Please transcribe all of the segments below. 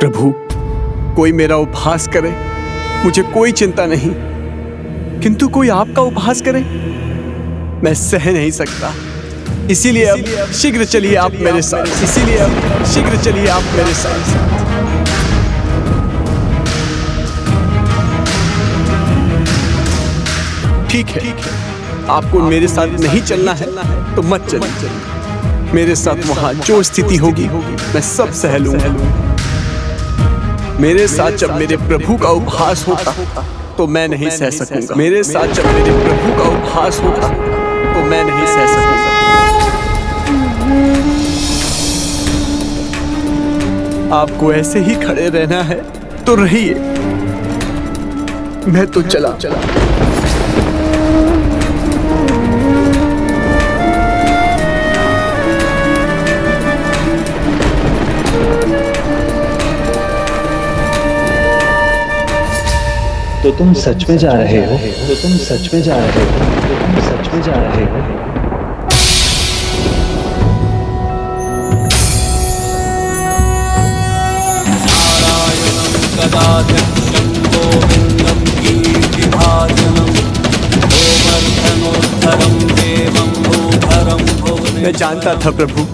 प्रभु, कोई मेरा उपहास करे, मुझे कोई चिंता नहीं, किंतु कोई आपका उपहास करे, मैं सह नहीं सकता। इसीलिए अब शीघ्र चलिए आप मेरे साथ, इसीलिए अब शीघ्र चलिए आप मेरे साथ। ठीक है, आपको मेरे साथ नहीं चलना है तो मत चलिए। मेरे साथ वहां जो स्थिति होगी मैं सब सह लूंगा। मेरे साथ जब मेरे प्रभु का उपहास होगा तो मैं नहीं सह सकूंगा। मेरे साथ जब मेरे प्रभु का उपहास होगा तो मैं नहीं सह सकूंगा। आपको ऐसे ही खड़े रहना है तो रहिए, मैं तो चला। तो तुम सच में जा रहे हो? तो तुम सच में जा रहे हो? तो तुम सच में जा रहे हो? मैं जानता था प्रभु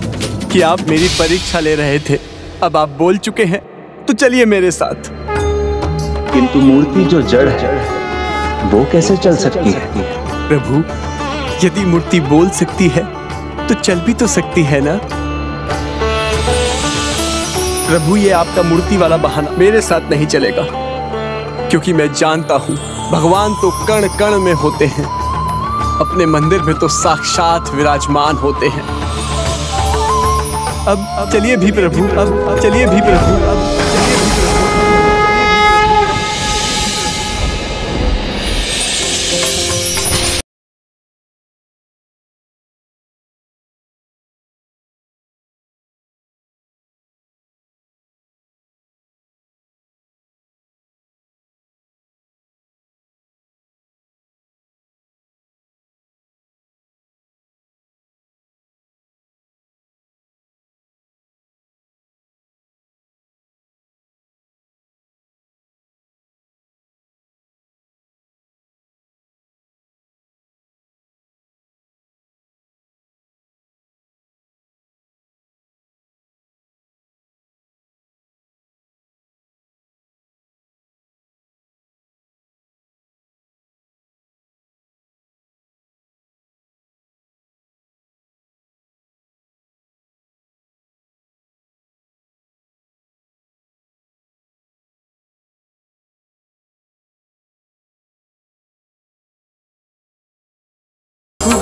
कि आप मेरी परीक्षा ले रहे थे। अब आप बोल चुके हैं तो चलिए मेरे साथ। किंतु मूर्ति जो जड़ है वो कैसे चल सकती है? प्रभु, यदि मूर्ति बोल सकती है तो चल भी तो सकती है ना। प्रभु, ये आपका मूर्ति वाला बहाना मेरे साथ नहीं चलेगा, क्योंकि मैं जानता हूं भगवान तो कण कण में होते हैं, अपने मंदिर में तो साक्षात विराजमान होते हैं। अब चलिए भी प्रभु, अब चलिए भी प्रभु, अब चलिए भी प्रभु।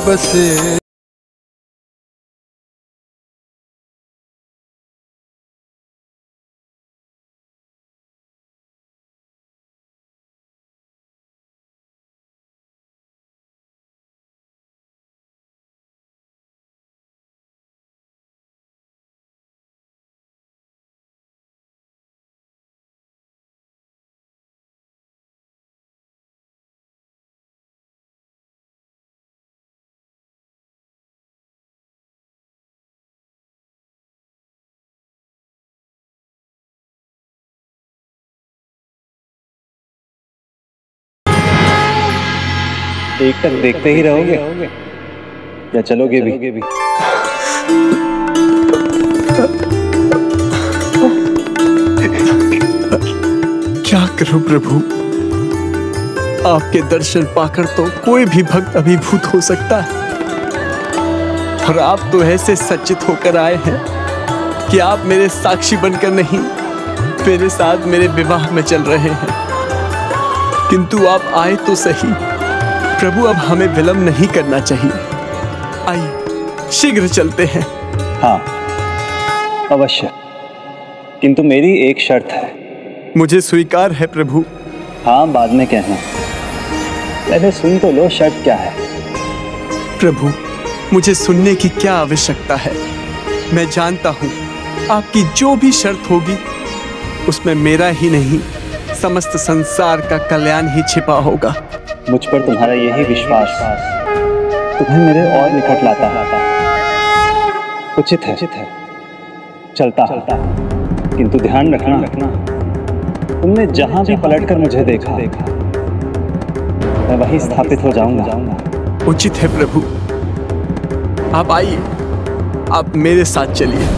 बसे एक तक देखते ही रहोगे या चलोगे भी? क्या करूं प्रभु, आपके दर्शन पाकर तो कोई भी भक्त अभिभूत हो सकता है, और आप तो ऐसे सच्चित होकर आए हैं कि आप मेरे साक्षी बनकर नहीं, मेरे साथ मेरे विवाह में चल रहे हैं। किंतु आप आए तो सही प्रभु, अब हमें विलंब नहीं करना चाहिए। आइए शीघ्र चलते हैं। हाँ अवश्य, किंतु मेरी एक शर्त है। मुझे स्वीकार है प्रभु। हाँ बाद में कहना, पहले सुन तो लो शर्त क्या है। प्रभु, मुझे सुनने की क्या आवश्यकता है, मैं जानता हूँ आपकी जो भी शर्त होगी उसमें मेरा ही नहीं समस्त संसार का कल्याण ही छिपा होगा। मुझ पर तुम्हारा यही विश्वास तुम्हें मेरे और निकट लाता उचित है। चलता किंतु ध्यान रखना, तुमने जहां भी पलटकर मुझे देखा, मैं वहीं स्थापित हो जाऊंगा। उचित है प्रभु, आप आइए, आप मेरे साथ चलिए।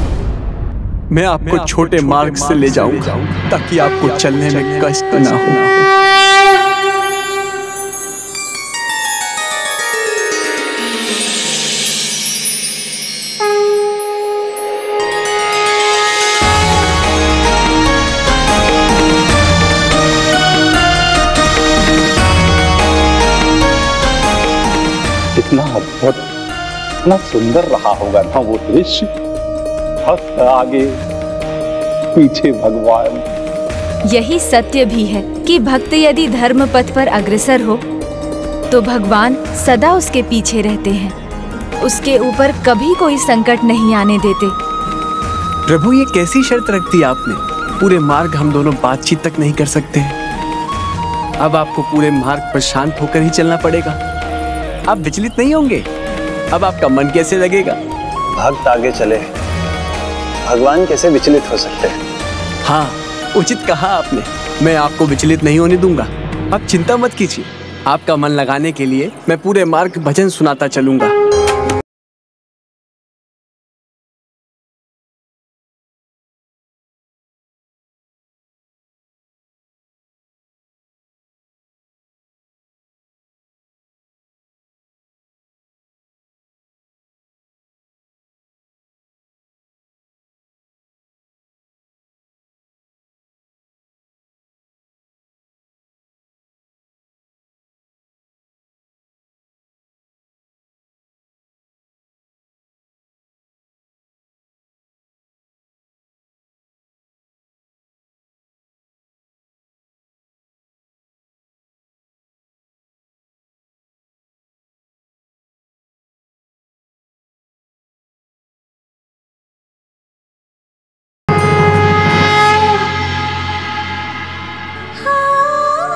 मैं आपको छोटे मार्ग से ले जाऊंगा ताकि आपको चलने में कष्ट ना हो। कितना अद्भुत, कितना सुंदर रहा होगा ना वो दृश्य। भक्त आगे पीछे भगवान। यही सत्य भी है कि भक्त यदि धर्म पथ पर अग्रसर हो तो भगवान सदा उसके पीछे रहते हैं, उसके ऊपर कभी कोई संकट नहीं आने देते। प्रभु ये कैसी शर्त रख दी आपने? पूरे मार्ग हम दोनों बातचीत तक नहीं कर सकते। अब आपको पूरे मार्ग पर शांत होकर ही चलना पड़ेगा। आप विचलित नहीं होंगे? अब आपका मन कैसे लगेगा? भक्त आगे चले, भगवान कैसे विचलित हो सकते हैं? हाँ, उचित कहा आपने। मैं आपको विचलित नहीं होने दूंगा। आप चिंता मत कीजिए। आपका मन लगाने के लिए मैं पूरे मार्ग भजन सुनाता चलूंगा।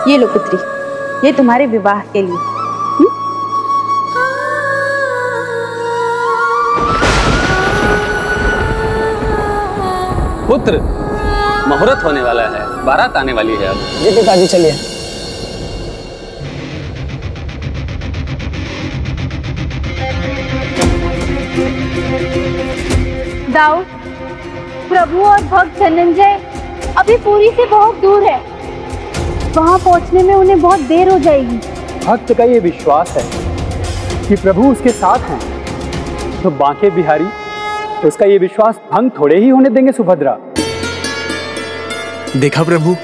ये लो पुत्री, ये तुम्हारे विवाह के लिए। पुत्र, मुहूर्त होने वाला है, बारात आने वाली है। अब जी पिताजी, चलिए। दाऊद, प्रभु और भक्त धनंजय अभी पुरी से बहुत दूर है। वहां पहुंचने में उन्हें बहुत देर हो जाएगी। भक्त का ये विश्वास है कि प्रभु उसके साथ हैं, तो बांके बिहारी तो उसका ये विश्वास भंग थोड़े ही होने देंगे। सुभद्रा, देखा प्रभु,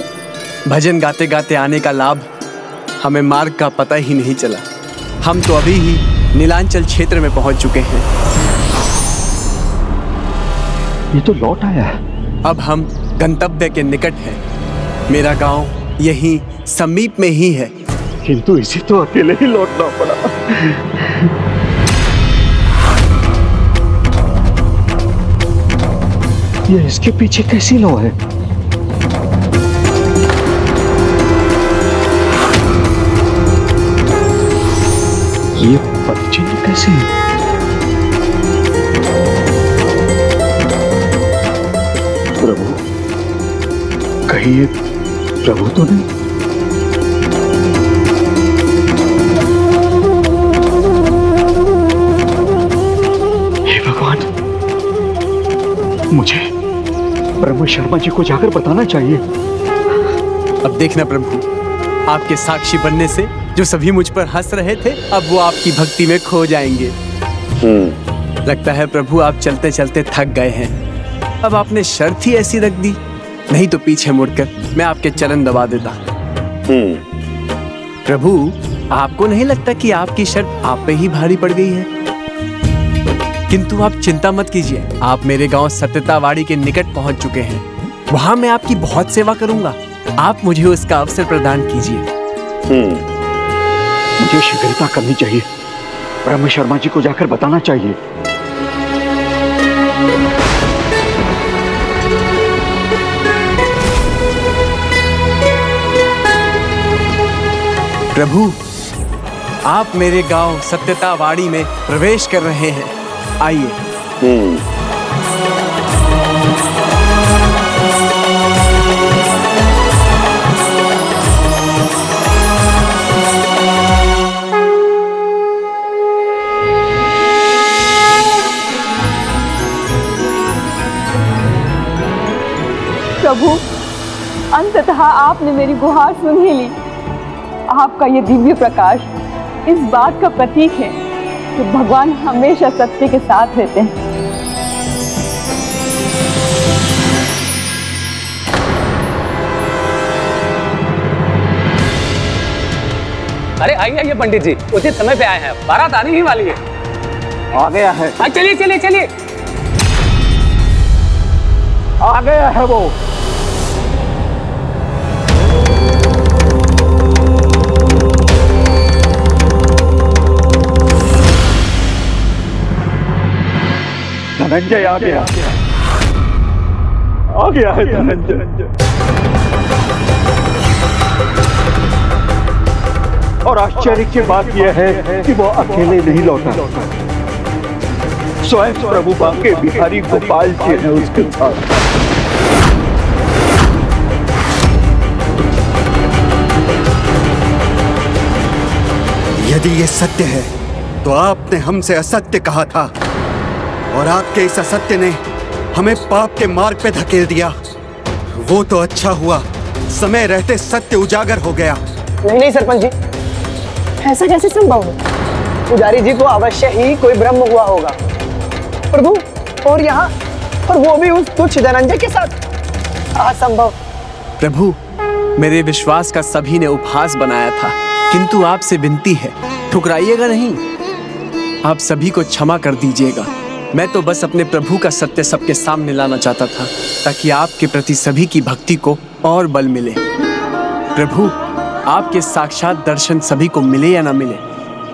भजन गाते गाते आने का लाभ हमें मार्ग का पता ही नहीं चला। हम तो अभी ही नीलांचल क्षेत्र में पहुंच चुके हैं। ये तो लौट आया है। अब हम गंतव्य के निकट हैं। मेरा गांव यहीं समीप में ही है। किंतु इसे तो अकेले ही लौटना पड़ा। ये इसके पीछे कैसी लो है? ये पदचिन्ह कैसे है? प्रभु, कहीं ये प्रभु तो नहीं? हे भगवान, मुझे ब्रह्म शर्मा जी को जाकर बताना चाहिए। अब देखना प्रभु, आपके साक्षी बनने से जो सभी मुझ पर हंस रहे थे, अब वो आपकी भक्ति में खो जाएंगे। लगता है प्रभु आप चलते चलते थक गए हैं। अब आपने शर्त ही ऐसी रख दी, नहीं तो पीछे मुड़कर मैं आपके चरण दबा देता। प्रभु, आपको नहीं लगता कि आपकी शर्त आप पे ही भारी पड़ गई है? किंतु आप चिंता मत कीजिए, आप मेरे गांव सत्यतावाड़ी के निकट पहुंच चुके हैं। वहां मैं आपकी बहुत सेवा करूंगा। आप मुझे उसका अवसर प्रदान कीजिए। मुझे शीघ्रता करनी चाहिए। ब्रह्म शर्मा जी को जाकर बताना चाहिए। प्रभु, आप मेरे गांव सत्यतावाड़ी में प्रवेश कर रहे हैं। आइए। अंततः आपने मेरी गुहार सुन ही ली। आपका ये दिव्य प्रकाश इस बात का प्रतीक है कि भगवान हमेशा सत्य के साथ रहते हैं। अरे आइए आइए पंडित जी, उचित समय पे आए हैं, बारात आने ही वाली है। आ गया है। चलिए चलिए चलिए। आ गया है वो। धनंजय आ गया। आ गया है धनंजय। और आश्चर्य की बात यह है कि वो अकेले नहीं लौटा, स्वयं प्रभु बांके बिहारी गोपाल जी हैं उसके साथ। यदि ये सत्य है तो आपने हमसे असत्य कहा था और आपके इस असत्य ने हमें पाप के मार्ग पे धकेल दिया। वो तो अच्छा हुआ समय रहते सत्य उजागर हो गया। नहीं नहीं सरपंच जी, ऐसा कैसे संभव है? पुजारी जी को अवश्य ही कोई भ्रम हुआ होगा प्रभु, और यहाँ और वो भी उस तुच्छ धनंजय के साथ। असंभव। प्रभु, मेरे विश्वास का सभी ने उपहास बनाया था, किंतु आपसे विनती है ठुकराइएगा नहीं। आप सभी को क्षमा कर दीजिएगा। मैं तो बस अपने प्रभु का सत्य सबके सामने लाना चाहता था ताकि आपके प्रति सभी की भक्ति को और बल मिले। प्रभु, आपके साक्षात दर्शन सभी को मिले या ना मिले,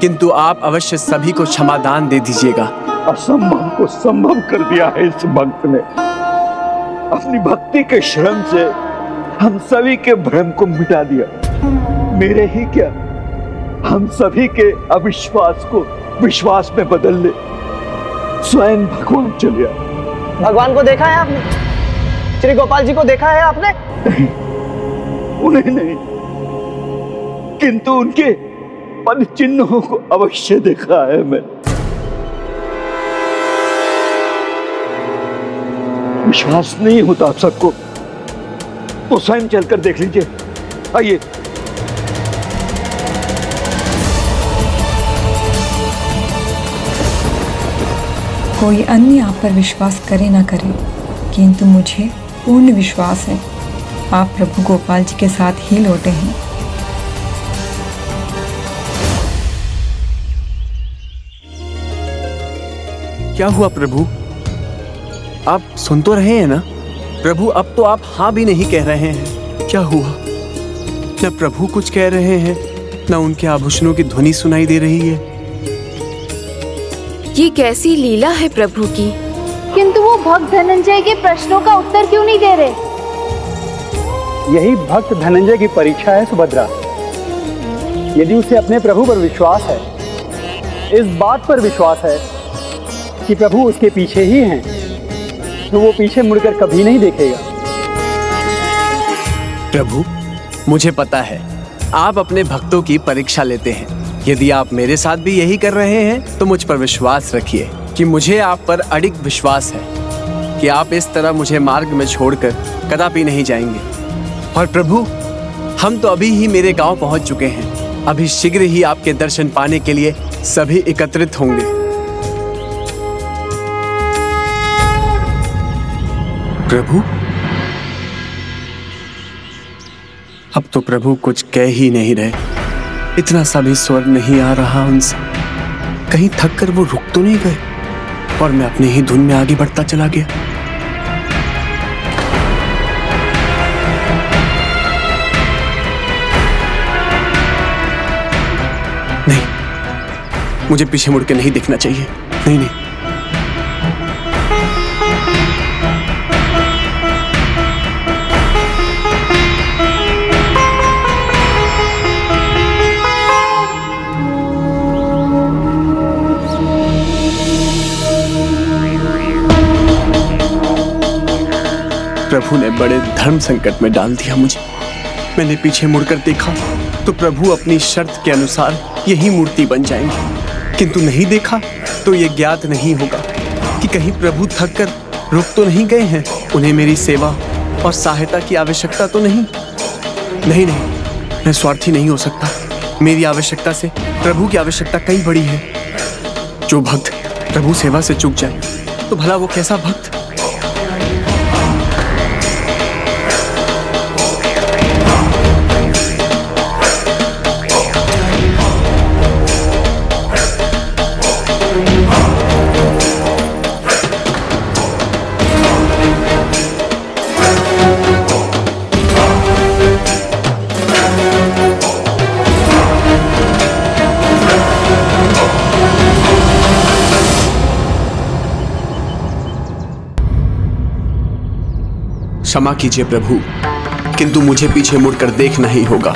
किंतु आप अवश्य सभी को क्षमादान दे दीजिएगा। असंभव को संभव कर दिया है इस भक्त ने। अपनी भक्ति के श्रम से हम सभी के भ्रम को मिटा दिया। मेरे ही क्या, हम सभी के अविश्वास को विश्वास में बदल ले स्वयं भगवान चले आए। भगवान को देखा है आपने? श्री गोपाल जी को देखा है आपने? उन्हें नहीं, किंतु उनके पद चिन्हों को अवश्य देखा है मैं। विश्वास नहीं होता आप सबको तो स्वयं चलकर देख लीजिए। आइए। कोई अन्य आप पर विश्वास करे ना करे, किंतु मुझे पूर्ण विश्वास है आप प्रभु गोपाल जी के साथ ही लौटे हैं। क्या हुआ प्रभु? आप सुन तो रहे हैं ना? प्रभु, अब तो आप हाँ भी नहीं कह रहे हैं। क्या हुआ? न प्रभु कुछ कह रहे हैं, न उनके आभूषणों की ध्वनि सुनाई दे रही है। ये कैसी लीला है प्रभु की? किंतु वो भक्त धनंजय के प्रश्नों का उत्तर क्यों नहीं दे रहे? यही भक्त धनंजय की परीक्षा है सुभद्रा। यदि उसे अपने प्रभु पर विश्वास है, इस बात पर विश्वास है कि प्रभु उसके पीछे ही हैं, तो वो पीछे मुड़कर कभी नहीं देखेगा। प्रभु, मुझे पता है आप अपने भक्तों की परीक्षा लेते हैं। यदि आप मेरे साथ भी यही कर रहे हैं तो मुझ पर विश्वास रखिए कि मुझे आप पर अडिग विश्वास है कि आप इस तरह मुझे मार्ग में छोड़कर कदापि नहीं जाएंगे। और प्रभु, हम तो अभी ही मेरे गांव पहुंच चुके हैं। अभी शीघ्र ही आपके दर्शन पाने के लिए सभी एकत्रित होंगे। प्रभु, अब तो प्रभु कुछ कह ही नहीं रहे। इतना सा भी स्वर नहीं आ रहा उनसे। कहीं थक कर वो रुक तो नहीं गए और मैं अपनी ही धुन में आगे बढ़ता चला गया। नहीं, मुझे पीछे मुड़ के नहीं देखना चाहिए। नहीं नहीं। प्रभु ने बड़े धर्म संकट में डाल दिया मुझे। मैंने पीछे मुड़कर देखा तो प्रभु अपनी शर्त के अनुसार यही मूर्ति बन जाएंगी, किंतु नहीं देखा तो ये ज्ञात नहीं होगा कि कहीं प्रभु थक कर रुक तो नहीं गए हैं। उन्हें मेरी सेवा और सहायता की आवश्यकता तो नहीं। नहीं नहीं, मैं स्वार्थी नहीं हो सकता। मेरी आवश्यकता से प्रभु की आवश्यकता कई बड़ी है। जो भक्त प्रभु सेवा से चूक जाए तो भला वो कैसा भक्त। क्षमा कीजिए प्रभु, किंतु मुझे पीछे मुड़कर देखना ही होगा।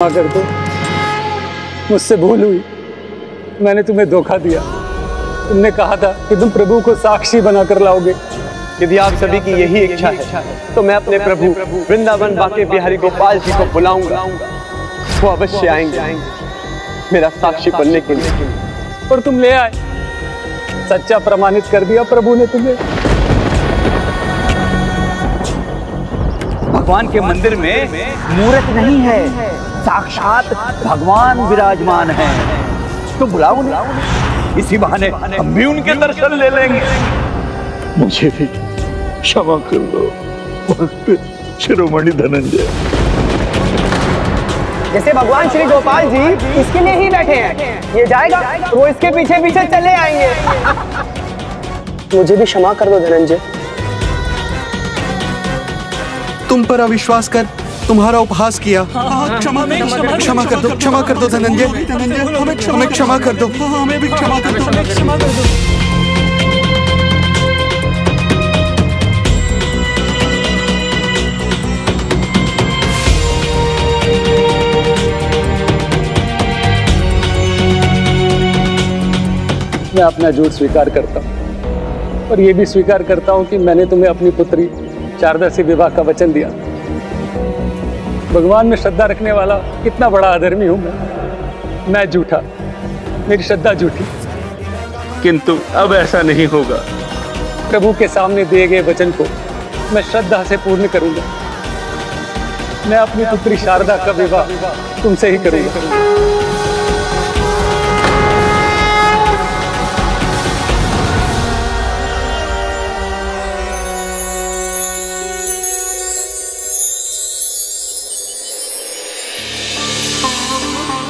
कर दो, मुझसे भूल हुई। मैंने तुम्हें धोखा दिया। तुमने कहा था कि तुम प्रभु को साक्षी बनाकर लाओगे। यदि आप सभी की यही इच्छा है तो मैं अपने प्रभु वृंदावन बाके बिहारी गोपाल जी को बुलाऊंगा। वो अवश्य आएंगे मेरा साक्षी बनने के लिए। और तुम ले आए, सच्चा प्रमाणित कर दिया प्रभु ने तुम्हें। भगवान के मंदिर में मूर्त नहीं है, साक्षात भगवान विराजमान है। तो बुलाओ उन्हें, इसी बहाने हम भी उनके दर्शन ले लेंगे। मुझे भी क्षमा कर दो भक्त शिरोमणि धनंजय। जैसे भगवान श्री गोपाल जी इसके लिए ही बैठे हैं, ये जाएगा तो वो इसके पीछे पीछे चले आएंगे। मुझे भी क्षमा कर दो धनंजय। तुम पर अविश्वास कर तुम्हारा उपहास किया। क्षमा कर दो, क्षमा कर दो धनंजय, हमें क्षमा कर दो, हमें भी क्षमा कर दो, क्षमा कर दो। मैं अपना झूठ स्वीकार करता हूँ और ये भी स्वीकार करता हूँ कि मैंने तुम्हें अपनी पुत्री शारदा से विवाह का वचन दिया। भगवान में श्रद्धा रखने वाला कितना बड़ा अधर्मी हूं मैं झूठा, मेरी श्रद्धा झूठी। किंतु अब ऐसा नहीं होगा। प्रभु के सामने दिए गए वचन को मैं श्रद्धा से पूर्ण करूंगा। मैं अपनी पुत्री शारदा का विवाह तुमसे ही करूंगा।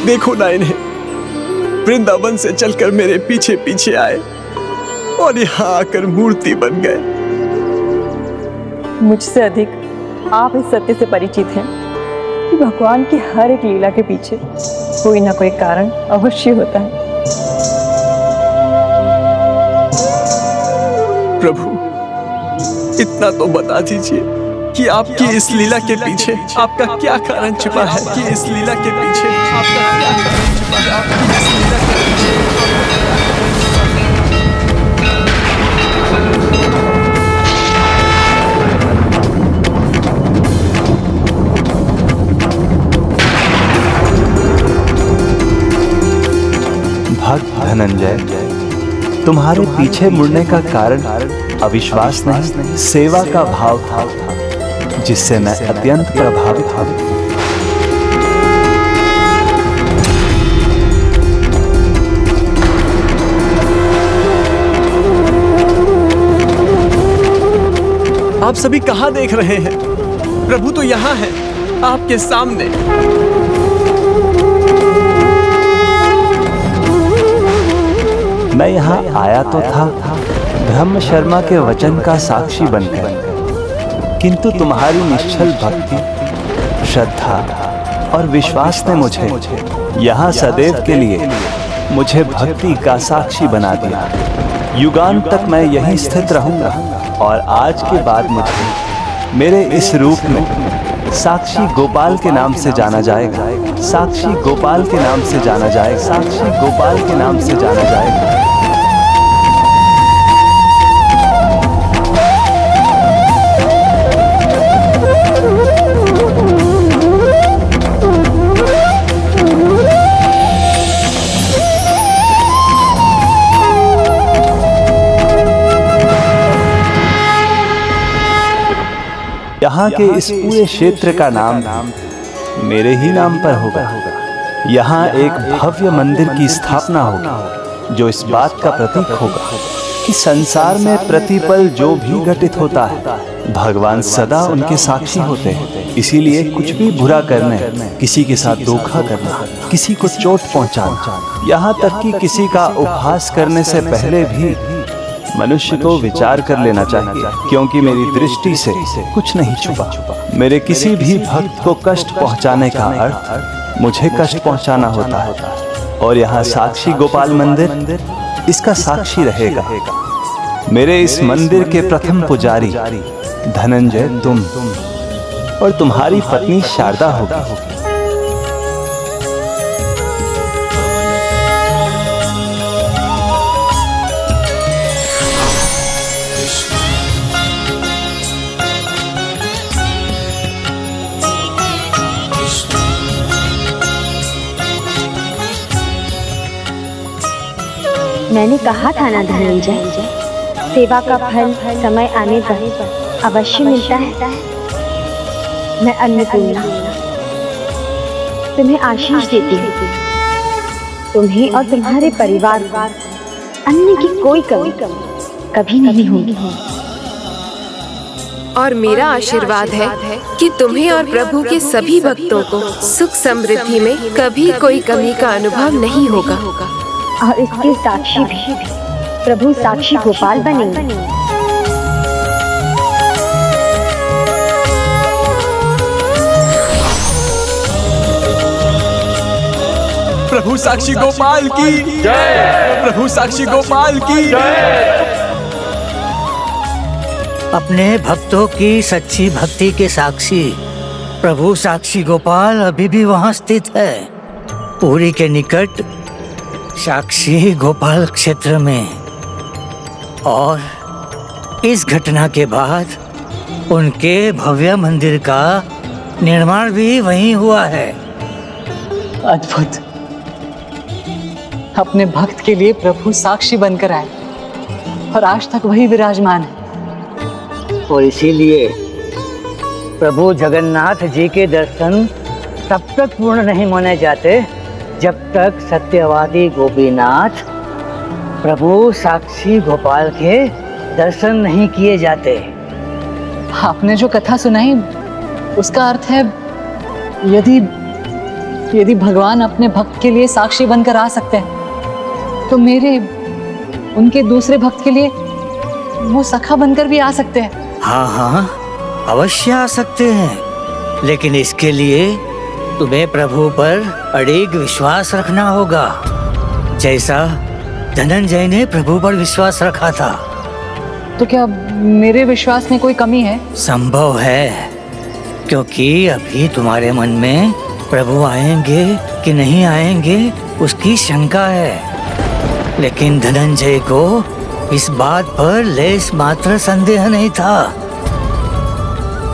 देखो ना इन्हें, वृंदावन से चलकर मेरे पीछे पीछे आए और यहाँ आकर मूर्ति बन गए। मुझसे अधिक आप इस सत्य से परिचित हैं कि भगवान की हर एक लीला के पीछे कोई ना कोई कारण अवश्य होता है। प्रभु, इतना तो बता दीजिए कि आपकी इस लीला के पीछे आपका क्या कारण छिपा है। कि इस लीला के पीछे आपका क्या कारण छिपा है। आपकी इस लीला के पीछे भक्त धनंजय, तुम्हारे पीछे मुड़ने का कारण अविश्वास नहीं, सेवा का भाव था, जिससे मैं अत्यंत प्रभावित था। आप सभी कहाँ देख रहे हैं? प्रभु तो यहाँ है, आपके सामने। मैं यहाँ आया तो था ब्रह्म शर्मा के वचन का साक्षी बनकर, किंतु तुम्हारी निश्चल भक्ति, श्रद्धा और विश्वास ने मुझे यहाँ सदैव के लिए मुझे भक्ति का साक्षी बना दिया। युगांत तक मैं यहीं स्थित रहूंगा और आज के बाद मुझे मेरे इस रूप में साक्षी गोपाल के नाम से जाना जाएगा। साक्षी गोपाल के नाम से जाना जाएगा। साक्षी गोपाल के नाम से जाना जाएगा। यहाँ के इस पूरे क्षेत्र का नाम मेरे ही नाम पर होगा। यहाँ एक भव्य मंदिर की स्थापना होगी, जो इस बात का प्रतीक होगा कि संसार में प्रतिपल जो भी घटित होता है, भगवान सदा उनके साक्षी होते हैं। इसीलिए कुछ भी बुरा करने, किसी के साथ धोखा करना, किसी को चोट पहुंचाना, यहाँ तक कि किसी का उपहास करने से पहले भी मनुष्य को विचार कर लेना चाहिए, क्योंकि मेरी दृष्टि से कुछ नहीं छुपा। मेरे किसी भी भक्त को कष्ट पहुंचाने का अर्थ मुझे कष्ट पहुंचाना होता है, और यहाँ साक्षी गोपाल मंदिर इसका साक्षी रहेगा। मेरे इस मंदिर के प्रथम पुजारी धनंजय तुम और तुम्हारी पत्नी शारदा होगी। मैंने कहा था ना धनंजय, सेवा का फल समय आने पर अवश्य मिलता है। मैं अन्नपूर्णा तुम्हें आशीष देती हूँ। तुम्हें और तुम्हारे परिवार को अन्न की कोई कमी कभी नहीं होगी। और मेरा आशीर्वाद है कि तुम्हें और प्रभु के सभी भक्तों को सुख समृद्धि में कभी कोई कमी का अनुभव नहीं होगा। और इसके साक्षी भी प्रभु साक्षी गोपाल बनेंगे। प्रभु साक्षी गोपाल की जय। प्रभु साक्षी गोपाल की जय। अपने भक्तों की सच्ची भक्ति के साक्षी प्रभु साक्षी गोपाल अभी भी वहां स्थित है, पुरी के निकट साक्षी गोपाल क्षेत्र में। और इस घटना के बाद उनके भव्य मंदिर का निर्माण भी वहीं हुआ है। अद्भुत। अपने भक्त के लिए प्रभु साक्षी बनकर आए और आज तक वही विराजमान है। और इसीलिए प्रभु जगन्नाथ जी के दर्शन तब तक पूर्ण नहीं माने जाते जब तक सत्यवादी गोपीनाथ प्रभु साक्षी गोपाल के दर्शन नहीं किए जाते। आपने जो कथा सुनाई उसका अर्थ है, यदि भगवान अपने भक्त के लिए साक्षी बनकर आ सकते हैं, तो उनके दूसरे भक्त के लिए वो सखा बनकर भी आ सकते हैं। हाँ हाँ, अवश्य आ सकते हैं, लेकिन इसके लिए तुम्हें प्रभु पर अड़िग विश्वास रखना होगा, जैसा धनंजय ने प्रभु पर विश्वास रखा था। तो क्या मेरे विश्वास में कोई कमी है? संभव है, क्योंकि अभी तुम्हारे मन में प्रभु आएंगे कि नहीं आएंगे उसकी शंका है। लेकिन धनंजय को इस बात पर लेस मात्र संदेह नहीं था।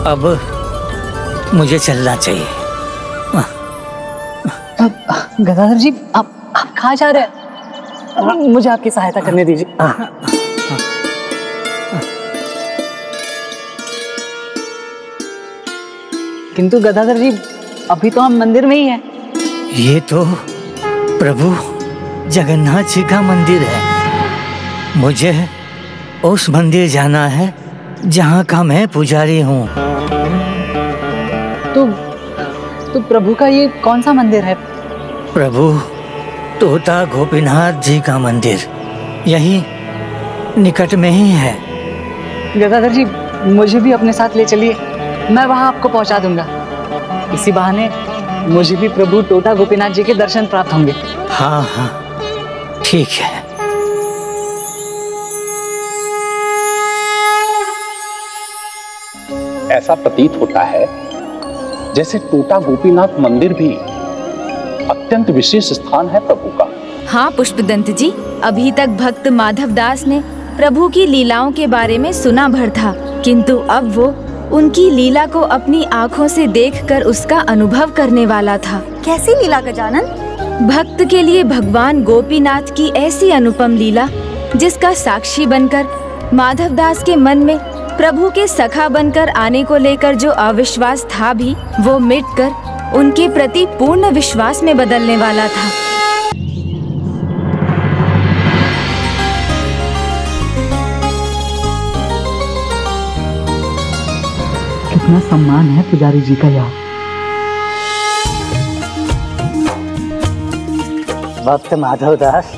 अब मुझे चलना चाहिए। गदाधर जी, आप कहाँ जा रहे हैं? मुझे आपकी सहायता करने दीजिए। किंतु गदाधर जी, अभी तो हम मंदिर में ही हैं। ये तो प्रभु जगन्नाथ जी का मंदिर है। मुझे उस मंदिर जाना है जहाँ का मैं पुजारी हूँ। तो प्रभु का ये कौन सा मंदिर है? प्रभु तोता गोपीनाथ जी का मंदिर यही निकट में ही है। गदाधर जी, मुझे भी अपने साथ ले चलिए, मैं वहाँ आपको पहुँचा दूंगा। इसी बहाने मुझे भी प्रभु तोता गोपीनाथ जी के दर्शन प्राप्त होंगे। हाँ हाँ, ठीक है। ऐसा प्रतीत होता है जैसे तोता गोपीनाथ मंदिर भी अत्यंत विशेष स्थान है प्रभु का। हाँ पुष्पदंत जी, अभी तक भक्त माधव दास ने प्रभु की लीलाओं के बारे में सुना भर था, किंतु अब वो उनकी लीला को अपनी आँखों से देखकर उसका अनुभव करने वाला था। कैसी लीला गजानन? भक्त के लिए भगवान गोपीनाथ की ऐसी अनुपम लीला जिसका साक्षी बनकर माधव दास के मन में प्रभु के सखा बनकर आने को लेकर जो अविश्वास था भी वो मिटकर उनके प्रति पूर्ण विश्वास में बदलने वाला था। कितना सम्मान है पुजारी जी का यहाँ। भक्त माधव दास,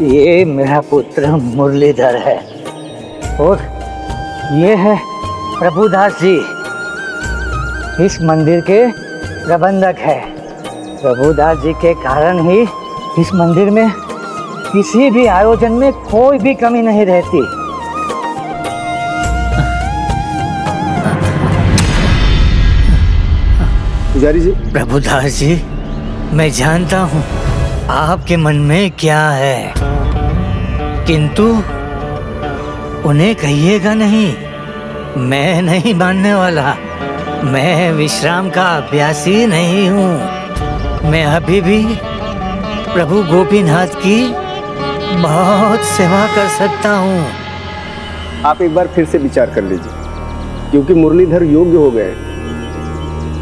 ये मेरा पुत्र मुरलीधर है और ये है प्रभुदास जी, इस मंदिर के प्रबंधक है। प्रभुदास जी के कारण ही इस मंदिर में किसी भी आयोजन में कोई भी कमी नहीं रहती। पुजारी जी। प्रभुदास जी, मैं जानता हूँ आपके मन में क्या है, किंतु उन्हें कहिएगा नहीं। मैं नहीं मानने वाला, मैं विश्राम का अभ्यासी नहीं हूँ। मैं अभी भी प्रभु गोपीनाथ की बहुत सेवा कर सकता हूँ। आप एक बार फिर से विचार कर लीजिए, क्योंकि मुरलीधर योग्य हो गए।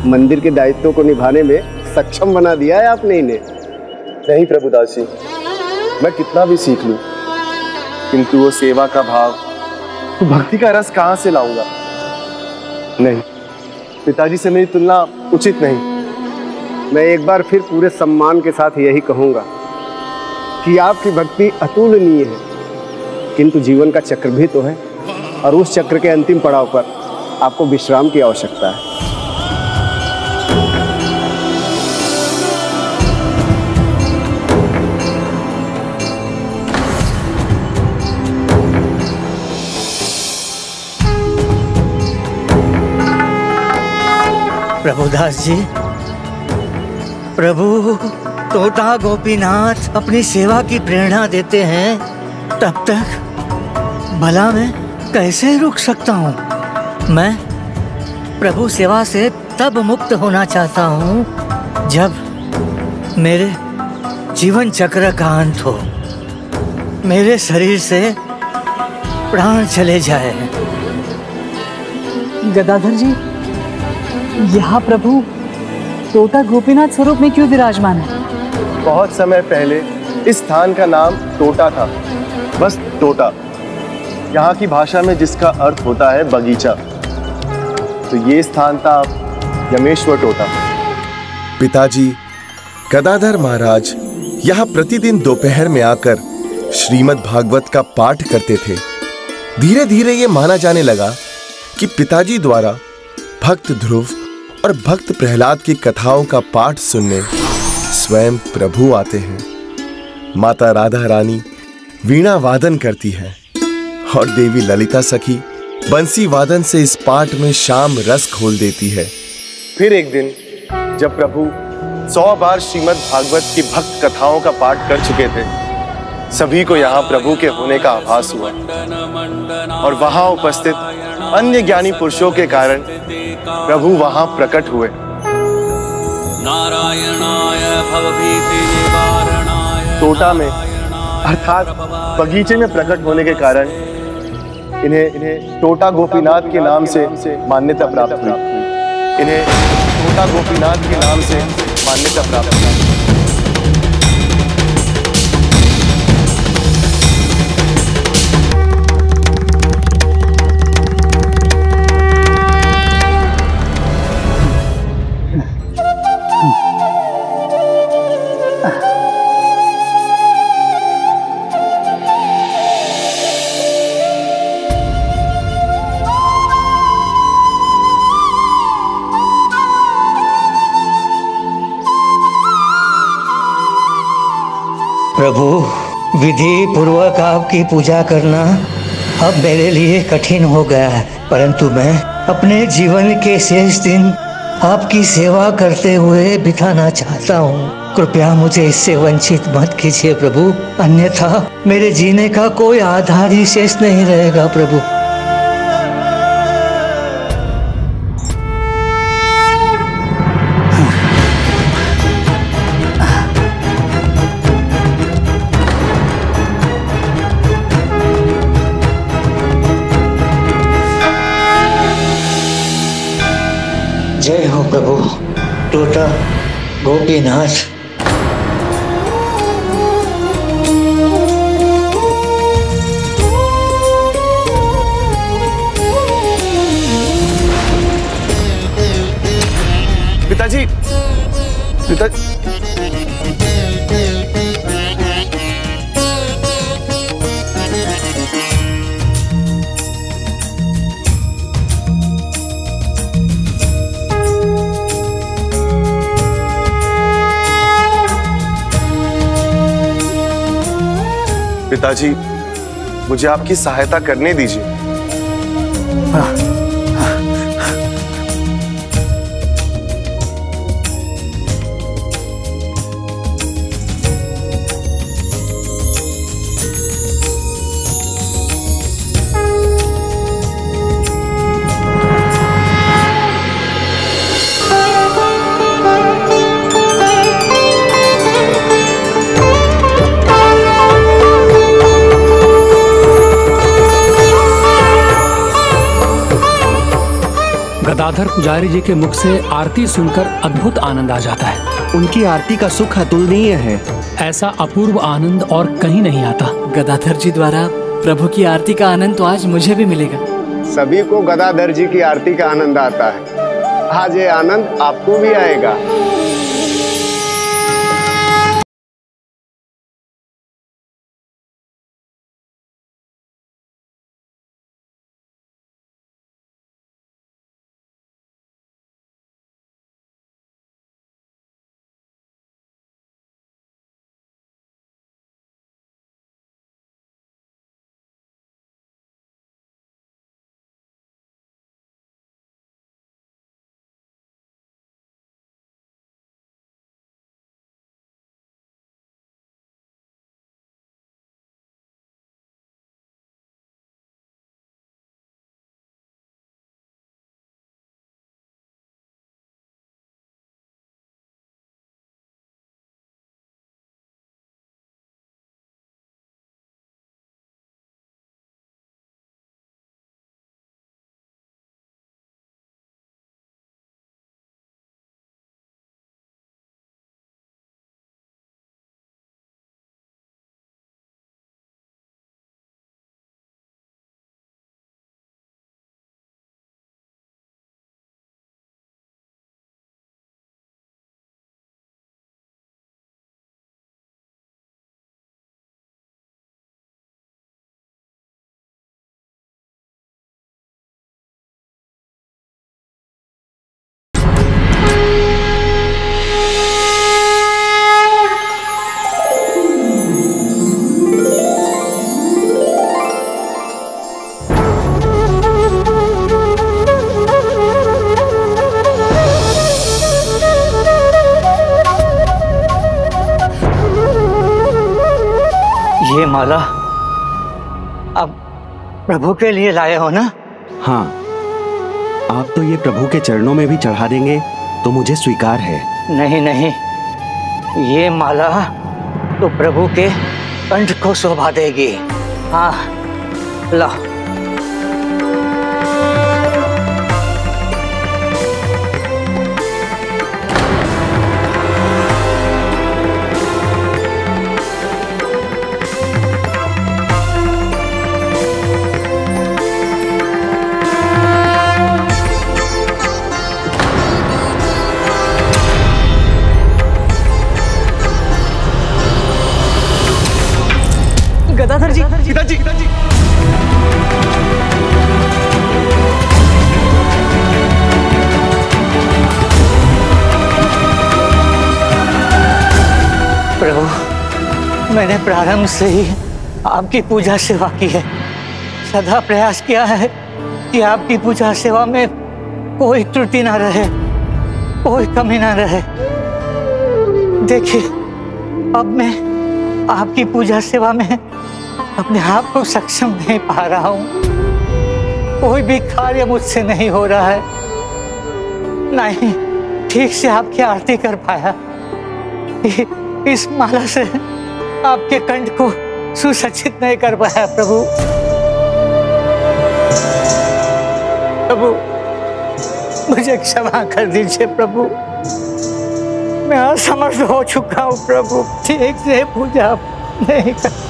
मंदिर के दायित्वों को निभाने में सक्षम बना दिया है आपने इन्हें। नहीं प्रभुदास जी, मैं कितना भी सीख लूं, किंतु वो सेवा का भाव, तो भक्ति का रस कहां से लाऊंगा? नहीं, पिताजी से मेरी तुलना उचित नहीं। मैं एक बार फिर पूरे सम्मान के साथ यही कहूंगा कि आपकी भक्ति अतुलनीय है, किंतु जीवन का चक्र भी तो है, और उस चक्र के अंतिम पड़ाव पर आपको विश्राम की आवश्यकता है। प्रभुदास जी, प्रभु तोता गोपीनाथ अपनी सेवा की प्रेरणा देते हैं, तब तक भला मैं कैसे रुक सकता हूँ? मैं प्रभु सेवा से तब मुक्त होना चाहता हूँ जब मेरे जीवन चक्र का अंत हो, मेरे शरीर से प्राण चले जाए। गदाधर जी, यहाँ प्रभु तोता गोपीनाथ स्वरूप में क्यों विराजमान है? बहुत समय पहले इस स्थान का नाम टोटा था, बस टोटा। यहाँ की भाषा में जिसका अर्थ होता है बगीचा। तो ये स्थान था यमेश्वर टोटा। पिताजी गदाधर महाराज यहाँ प्रतिदिन दोपहर में आकर श्रीमद् भागवत का पाठ करते थे। धीरे धीरे ये माना जाने लगा कि पिताजी द्वारा भक्त ध्रुव और भक्त प्रहलाद की कथाओं का पाठ सुनने स्वयं प्रभु आते हैं। माता राधा रानी वीणा वादन करती है और देवी ललिता सखी बंसी वादन से इस पाठ में शाम रस घोल देती है। फिर एक दिन जब प्रभु 100 बार श्रीमद् भागवत की भक्त कथाओं का पाठ कर चुके थे, सभी को यहाँ प्रभु के होने का आभास हुआ और वहां उपस्थित अन्य ज्ञानी पुरुषों के कारण प्रभु वहां प्रकट हुए। नारायणाय भवभीति निवारणाय टोटा में अर्थात बगीचे में प्रकट होने के कारण इन्हें टोटा गोपीनाथ के नाम से मान्यता प्राप्त हुई। इन्हें टोटा गोपीनाथ के नाम से मान्यता प्राप्त हुई। प्रभु, विधि पूर्वक आपकी पूजा करना अब मेरे लिए कठिन हो गया है, परंतु मैं अपने जीवन के शेष दिन आपकी सेवा करते हुए बिताना चाहता हूँ। कृपया मुझे इससे वंचित मत कीजिए प्रभु, अन्यथा मेरे जीने का कोई आधार ही शेष नहीं रहेगा प्रभु। जय हो प्रभु टोटा गोपीनाथ। पिताजी, पिताजी, मुझे आपकी सहायता करने दीजिए। गदाधर पुजारी जी के मुख से आरती सुनकर अद्भुत आनंद आ जाता है। उनकी आरती का सुख अतुलनीय है। ऐसा अपूर्व आनंद और कहीं नहीं आता। गदाधर जी द्वारा प्रभु की आरती का आनंद तो आज मुझे भी मिलेगा। सभी को गदाधर जी की आरती का आनंद आता है, आज ये आनंद आपको भी आएगा। ये माला अब प्रभु के लिए लाए हो ना? हाँ, आप तो ये प्रभु के चरणों में भी चढ़ा देंगे तो मुझे स्वीकार है। नहीं नहीं, ये माला तो प्रभु के कंठ को शोभा देगी। हाँ लो। गदाधर जी, पिताजी, पिताजी। प्रभु, मैंने प्रारंभ से ही आपकी पूजा सेवा की है। सदा प्रयास किया है कि आपकी पूजा सेवा में कोई त्रुटि ना रहे, कोई कमी ना रहे। देखिए, अब मैं आपकी पूजा सेवा में अपने आप को सक्षम नहीं पा रहा हूँ। कोई भी कार्य मुझसे नहीं हो रहा है, नहीं ठीक से आपकी आरती कर पाया। इस माला से आपके कंठ को सुसज्जित नहीं कर पाया। प्रभु, प्रभु मुझे क्षमा कर दीजिए। प्रभु, मैं असमर्थ हो चुका हूँ। प्रभु, ठीक से पूजा नहीं कर।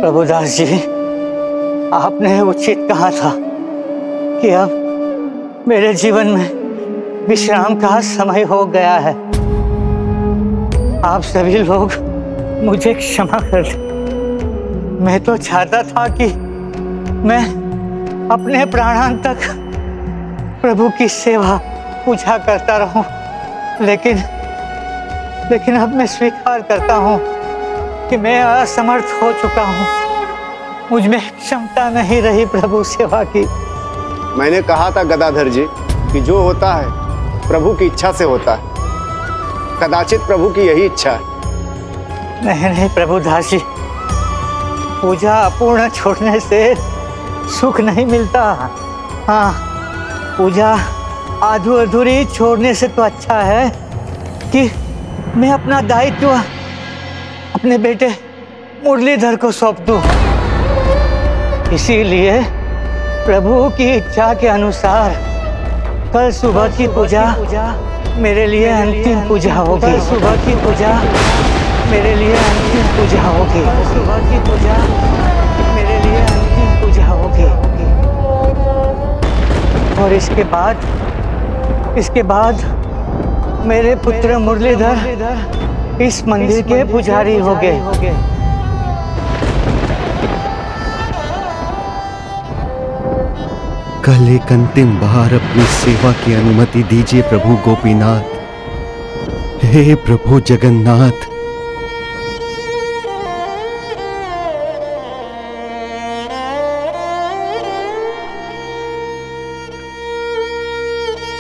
प्रभुदास जी, आपने उचित कहा था कि अब मेरे जीवन में विश्राम का समय हो गया है। आप सभी लोग मुझे क्षमा कर दें। मैं तो चाहता था कि मैं अपने प्राणांत तक प्रभु की सेवा पूजा करता रहूं, लेकिन अब मैं स्वीकार करता हूं कि मैं असमर्थ हो चुका हूं। मुझ में क्षमता नहीं रही प्रभु सेवा की। मैंने कहा था गदाधर जी कि जो होता है प्रभु की इच्छा से होता है। कदाचित प्रभु की यही इच्छा है। नहीं प्रभुदास जी, पूजा अपूर्ण छोड़ने से सुख नहीं मिलता। हाँ, पूजा आधू अधूरी छोड़ने से तो अच्छा है कि मैं अपना दायित्व अपने बेटे मुरलीधर को सौंप दूं। इसीलिए प्रभु की इच्छा के अनुसार कल सुबह की पूजा मेरे लिए अंतिम पूजा होगी। सुबह की पूजा मेरे लिए अंतिम पूजा होगी। सुबह की पूजा मेरे लिए अंतिम पूजा होगी। और इसके बाद मेरे पुत्र मुरलीधर इस मंदिर के पुजारी हो गए। कल एक अंतिम बार अपनी सेवा की अनुमति दीजिए प्रभु गोपीनाथ। हे प्रभु जगन्नाथ।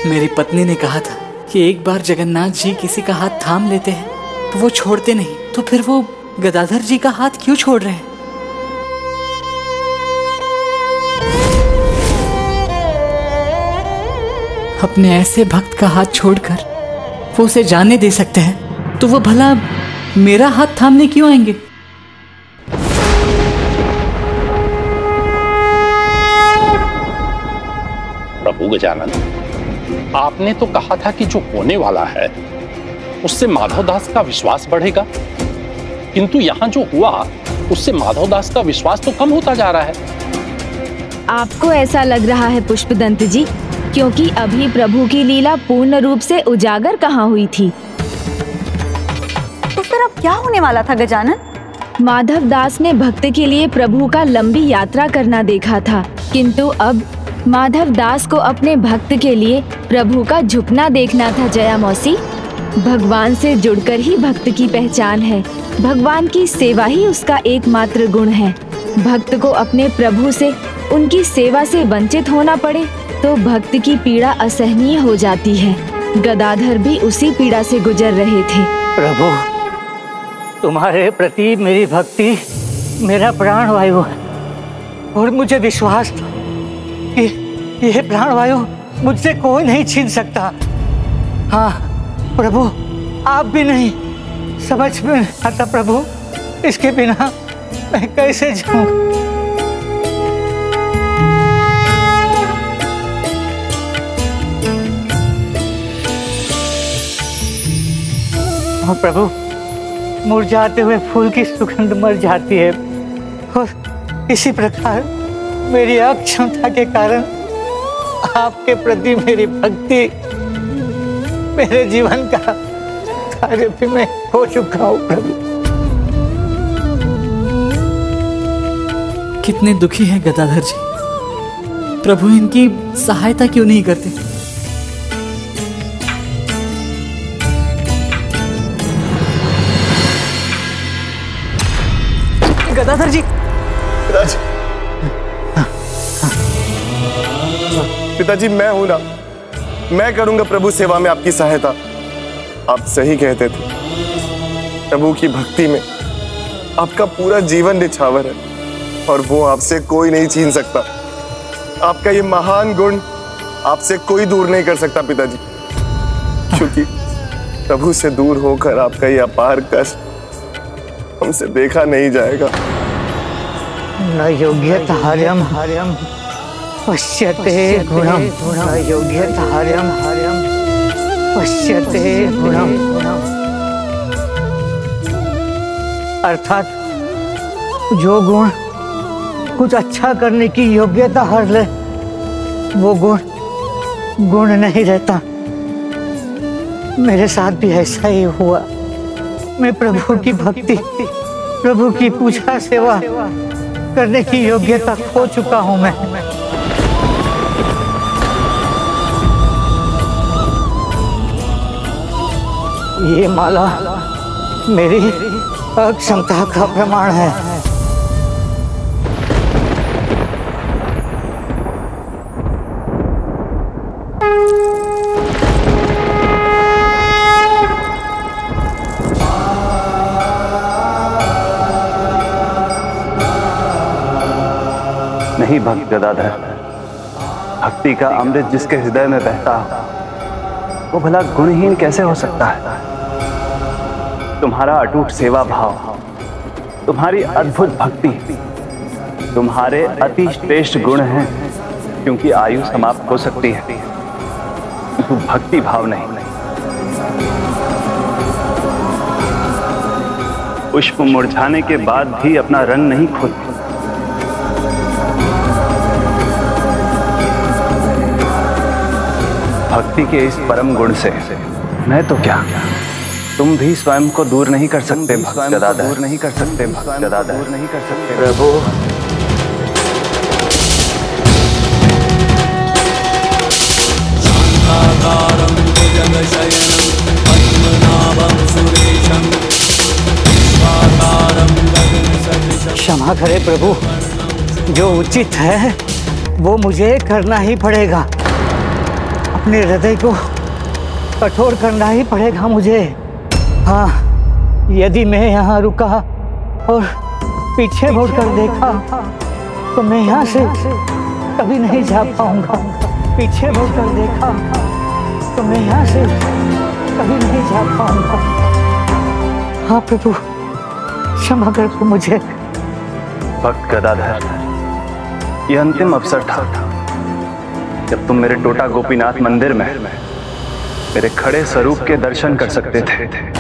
मेरी पत्नी ने कहा था कि एक बार जगन्नाथ जी किसी का हाथ थाम लेते हैं तो वो छोड़ते नहीं, तो फिर वो गदाधर जी का हाथ क्यों छोड़ रहे हैं? अपने ऐसे भक्त का हाथ छोड़कर वो उसे जाने दे सकते हैं, तो वो भला मेरा हाथ थामने क्यों आएंगे? प्रभु गजानन, आपने तो कहा था कि जो होने वाला है उससे माधवदास का विश्वास बढ़ेगा, किंतु यहाँ जो हुआ उससे माधवदास का विश्वास तो कम होता जा रहा है। आपको ऐसा लग रहा है पुष्पदंत जी, क्योंकि अभी प्रभु की लीला पूर्ण रूप से उजागर कहाँ हुई थी। तो फिर अब क्या होने वाला था गजानन? माधवदास ने भक्त के लिए प्रभु का लंबी यात्रा करना देखा था, किंतु अब माधवदास को अपने भक्त के लिए प्रभु का झुकना देखना था। जया मौसी, भगवान से जुड़कर ही भक्त की पहचान है। भगवान की सेवा ही उसका एकमात्र गुण है। भक्त को अपने प्रभु से उनकी सेवा से वंचित होना पड़े तो भक्त की पीड़ा असहनीय हो जाती है। गदाधर भी उसी पीड़ा से गुजर रहे थे। प्रभु, तुम्हारे प्रति मेरी भक्ति मेरा प्राण वायु है, और मुझे विश्वास था कि यह प्राण वायु मुझसे कोई नहीं छीन सकता। हाँ प्रभु, आप भी नहीं। समझ में नहीं आता प्रभु, इसके बिना मैं कैसे जाऊं? और प्रभु, मुरझाते हुए फूल की सुगंध मर जाती है, और इसी प्रकार मेरी अक्षमता के कारण आपके प्रति मेरी भक्ति, मेरे जीवन का कार्य भी मैं हो चुका हूँ प्रभु। कितने दुखी हैं गदाधर जी। प्रभु इनकी सहायता क्यों नहीं करते? गदाधर जी, पिताजी मैं हूं ना, मैं करूंगा प्रभु सेवा में आपकी सहायता। आप सही कहते थे, प्रभु की भक्ति में आपका पूरा जीवन निछावर है और वो आपसे कोई नहीं छीन सकता। आपका ये महान गुण आपसे कोई दूर नहीं कर सकता पिताजी, क्योंकि प्रभु से दूर होकर आपका ये अपार कष्ट हमसे देखा नहीं जाएगा। न योग्यतार्यम पश्यते गुणम, न योग्यतार्यम पश्यते गुणम। अर्थात जो गुण कुछ अच्छा करने की योग्यता हर ले, वो गुण नहीं रहता। मेरे साथ भी ऐसा ही हुआ। मैं प्रभु की भक्ति, प्रभु की पूजा सेवा करने की योग्यता खो चुका हूं मैं। ये माला मेरी अक्षमता का प्रमाण है। नहीं भक्त गदाधर, भक्ति का अमृत जिसके हृदय में बहता हो, वो भला गुणहीन कैसे हो सकता है? तुम्हारा अटूट सेवा भाव, तुम्हारी अद्भुत भक्ति, तुम्हारे अति श्रेष्ठ गुण हैं, क्योंकि आयु समाप्त हो सकती है, किंतु भक्ति भाव नहीं। पुष्प मुरझाने के बाद भी अपना रंग नहीं खोते। भक्ति के इस परम गुण से मैं तो क्या, तुम भी स्वयं को दूर नहीं कर सकते भक्त गदाधर, दूर नहीं कर सकते भक्त गदाधर, दूर नहीं कर सकते प्रभु। क्षमा करे प्रभु, जो उचित है वो मुझे करना ही पड़ेगा। अपने हृदय को कठोर करना ही पड़ेगा मुझे। हाँ, यदि मैं यहाँ रुका और पीछे मुड़कर देखा तो मैं यहाँ से कभी नहीं जा पाऊंगा। पीछे मुड़कर देखा तो मैं यहाँ से कभी नहीं जा पाऊंगा। हाँ प्रभु, क्षमा कर दो मुझे। भक्त गदाधर, यह अंतिम अवसर था जब तुम मेरे टोटा गोपीनाथ मंदिर में मेरे खड़े स्वरूप के दर्शन कर सकते थे।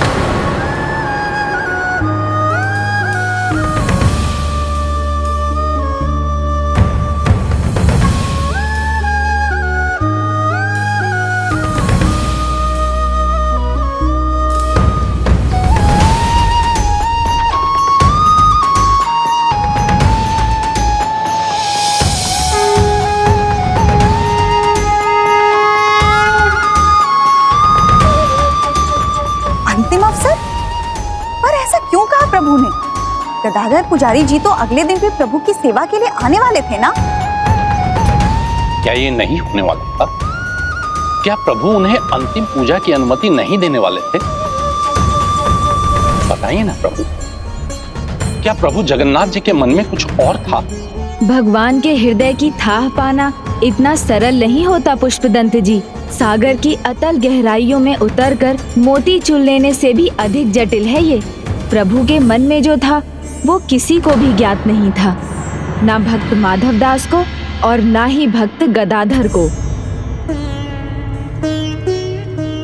प्रभु ने? गदाधर पुजारी जी तो अगले दिन भी प्रभु की सेवा के लिए आने वाले थे ना? क्या ये नहीं होने वाला था? क्या प्रभु उन्हें अंतिम पूजा की अनुमति नहीं देने वाले थे? बताइए ना प्रभु, क्या प्रभु जगन्नाथ जी के मन में कुछ और था? भगवान के हृदय की थाह पाना इतना सरल नहीं होता पुष्पदंत जी। सागर की अतल गहराइयों में उतरकर मोती चुन लेने से भी अधिक जटिल है ये। प्रभु के मन में जो था वो किसी को भी ज्ञात नहीं था, ना भक्त माधवदास को और ना ही भक्त गदाधर को।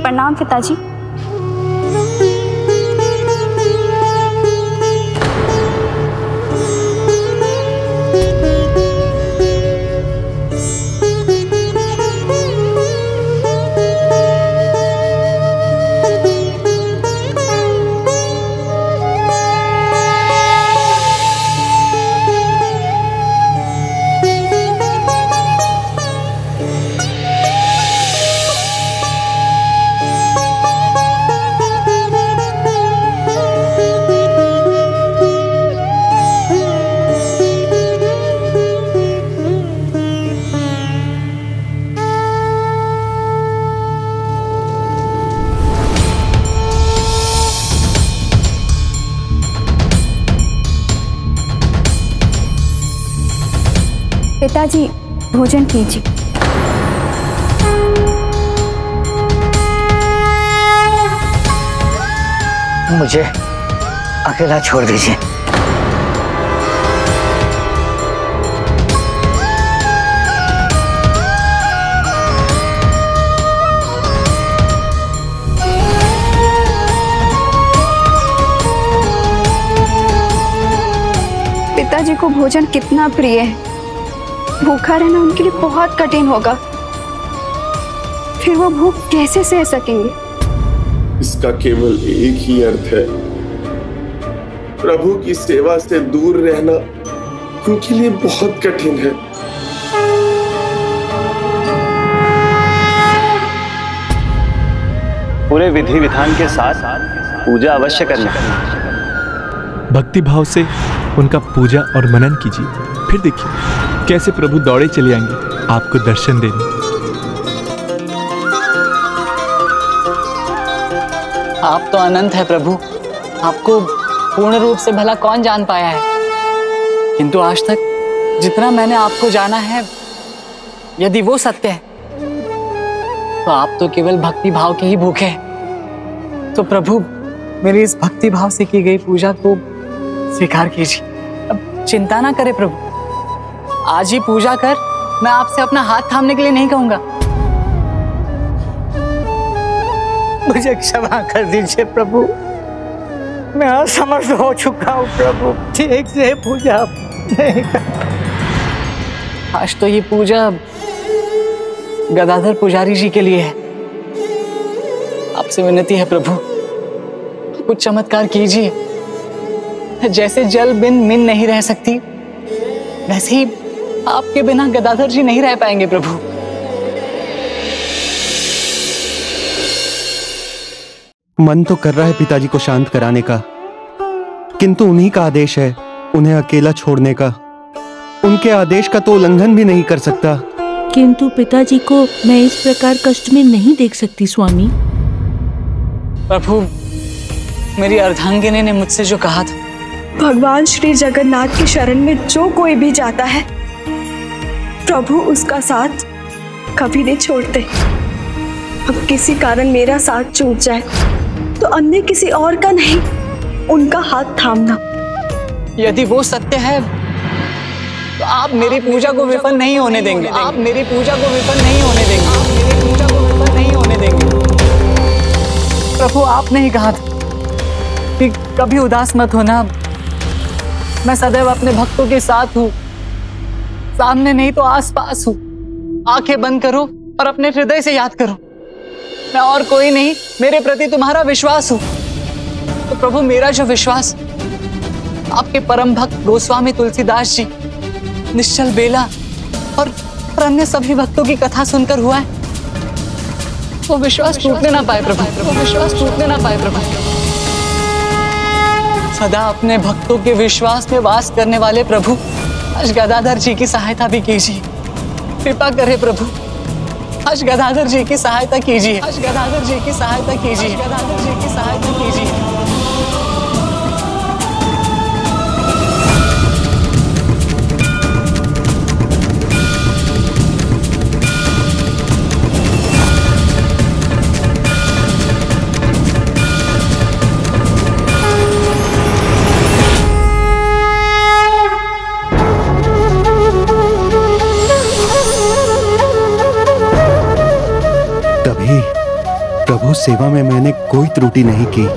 प्रणाम पिताजी। पिताजी भोजन कीजिए। मुझे अकेला छोड़ दीजिए। पिताजी को भोजन कितना प्रिय है, भूखा रहना उनके लिए बहुत कठिन होगा। फिर वो भूख कैसे सह सकेंगे? इसका केवल एक ही अर्थ है, प्रभु की सेवा से दूर रहना उनके लिए बहुत कठिन है। पूरे विधि विधान के साथ पूजा अवश्य करना। भक्ति भाव से उनका पूजा और मनन कीजिए, फिर देखिए कैसे प्रभु दौड़े चले आएंगे आपको दर्शन देने। आप तो अनंत है प्रभु, आपको पूर्ण रूप से भला कौन जान पाया है, किंतु आज तक जितना मैंने आपको जाना है, यदि वो सत्य है तो आप तो केवल भक्ति भाव के ही भूखे हैं। तो प्रभु मेरी इस भक्ति भाव से की गई पूजा को स्वीकार कीजिए। अब चिंता ना करे प्रभु, आज ही पूजा कर, मैं आपसे अपना हाथ थामने के लिए नहीं कहूंगा। मुझे क्षमा कर दीजिए प्रभु, मैं असमर्थ हो चुका हूँ प्रभु, ठीक से पूजा नहीं कर। आज तो ये पूजा गदाधर पुजारी जी के लिए है। आपसे विनती है प्रभु, कुछ चमत्कार कीजिए। जैसे जल बिन मिन नहीं रह सकती, वैसे ही आपके बिना गदाधर जी नहीं रह पाएंगे प्रभु। मन तो कर रहा है पिताजी को शांत कराने का, किंतु उन्हीं का आदेश है उन्हें अकेला छोड़ने का। उनके आदेश का तो उल्लंघन भी नहीं कर सकता। किंतु पिताजी को मैं इस प्रकार कष्ट में नहीं देख सकती स्वामी। प्रभु मेरी अर्धांगिनी ने मुझसे जो कहा था, भगवान श्री जगन्नाथ की शरण में जो कोई भी जाता है प्रभु उसका साथ कभी नहीं छोड़ते। अब किसी कारण मेरा साथ छूट जाए तो अन्य किसी और का नहीं, उनका हाथ थामना। यदि वो सत्य है तो आप मेरी पूजा को विफल नहीं होने देंगे। आप मेरी पूजा को विफल नहीं होने देंगे। आप मेरी पूजा को विफल नहीं होने देंगे। प्रभु आपने ही कहा था कि कभी उदास मत होना, मैं सदैव अपने भक्तों के साथ हूँ, सामने नहीं तो आसपास हूँ। आंखें बंद करो और अपने हृदय से याद करो, मैं और कोई नहीं, मेरे प्रति तुम्हारा विश्वास हो। तो प्रभु मेरा जो विश्वास आपके परम भक्त गोस्वामी तुलसीदास जी, निश्चल बेला और अन्य सभी भक्तों की कथा सुनकर हुआ है, वो विश्वास टूटने ना पाए प्रभु, वो विश्वास टूटने ना पाए प्रभु। सदा अपने भक्तों के विश्वास में वास करने वाले प्रभु, आज गदाधर जी की सहायता भी कीजिए। कृपा करे प्रभु, आज गदाधर जी की सहायता कीजिए। आज गदाधर जी की सहायता कीजिए। गदाधर जी की सहायता कीजिए। कभी प्रभु सेवा में मैंने कोई त्रुटि नहीं की।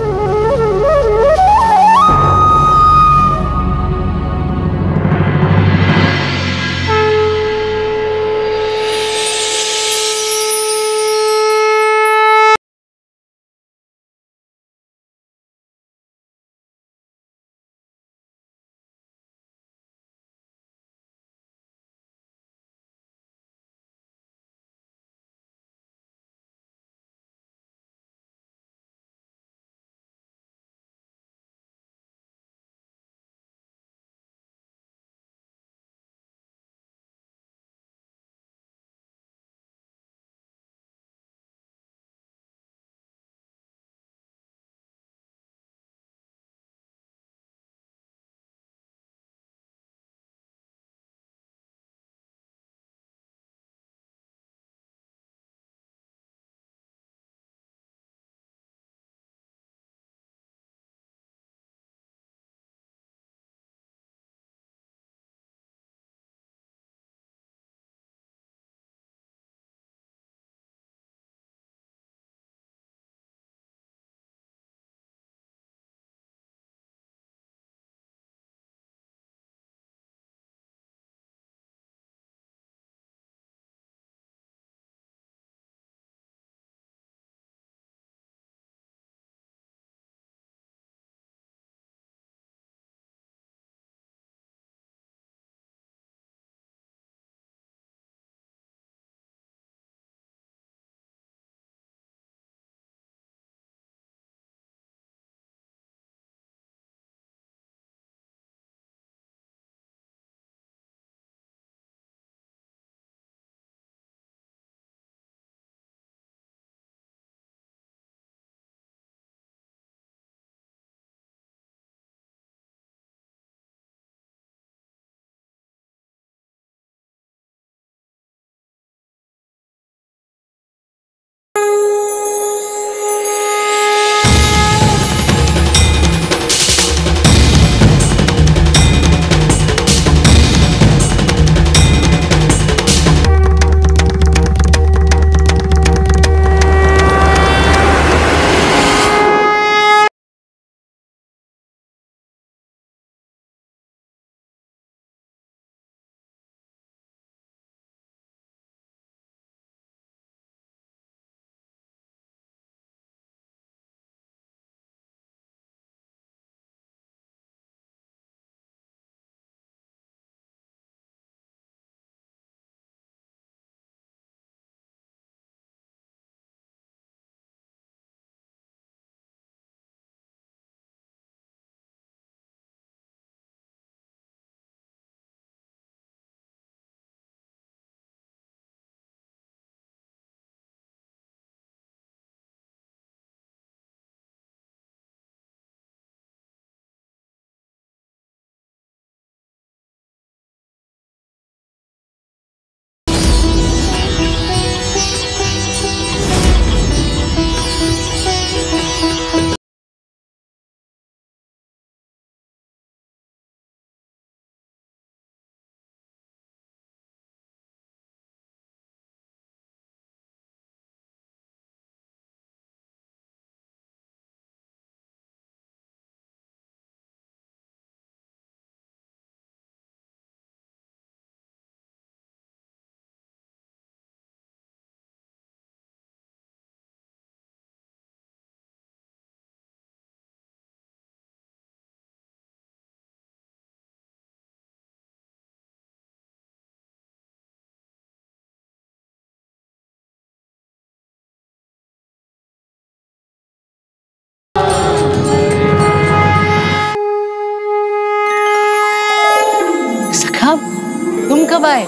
तुम कब आए?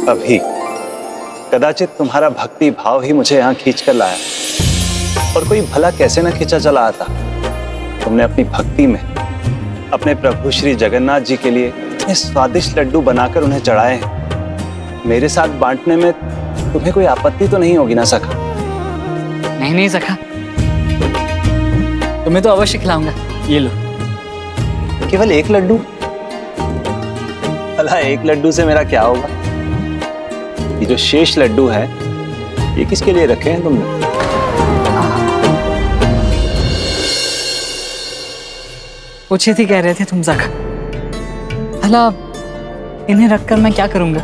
अभी। कदाचित तुम्हारा भक्ति भाव ही मुझे यहाँ खींच कर लाया, और कोई भला कैसे न खींचा चला आता। तुमने अपनी भक्ति में अपने प्रभु श्री जगन्नाथ जी के लिए इतने स्वादिष्ट लड्डू बनाकर उन्हें चढ़ाए हैं। मेरे साथ बांटने में तुम्हें कोई आपत्ति तो नहीं होगी ना सखा? नहीं नहीं सखा, तुम्हें तो अवश्य खिलाऊंगा। ये लो। केवल एक लड्डू? भला एक लड्डू से मेरा क्या होगा? ये जो शेष लड्डू है ये किसके लिए रखे हैं तुमने? पूछे थी, कह रहे थे तुम सखा। भला इन्हें रखकर मैं क्या करूंगा?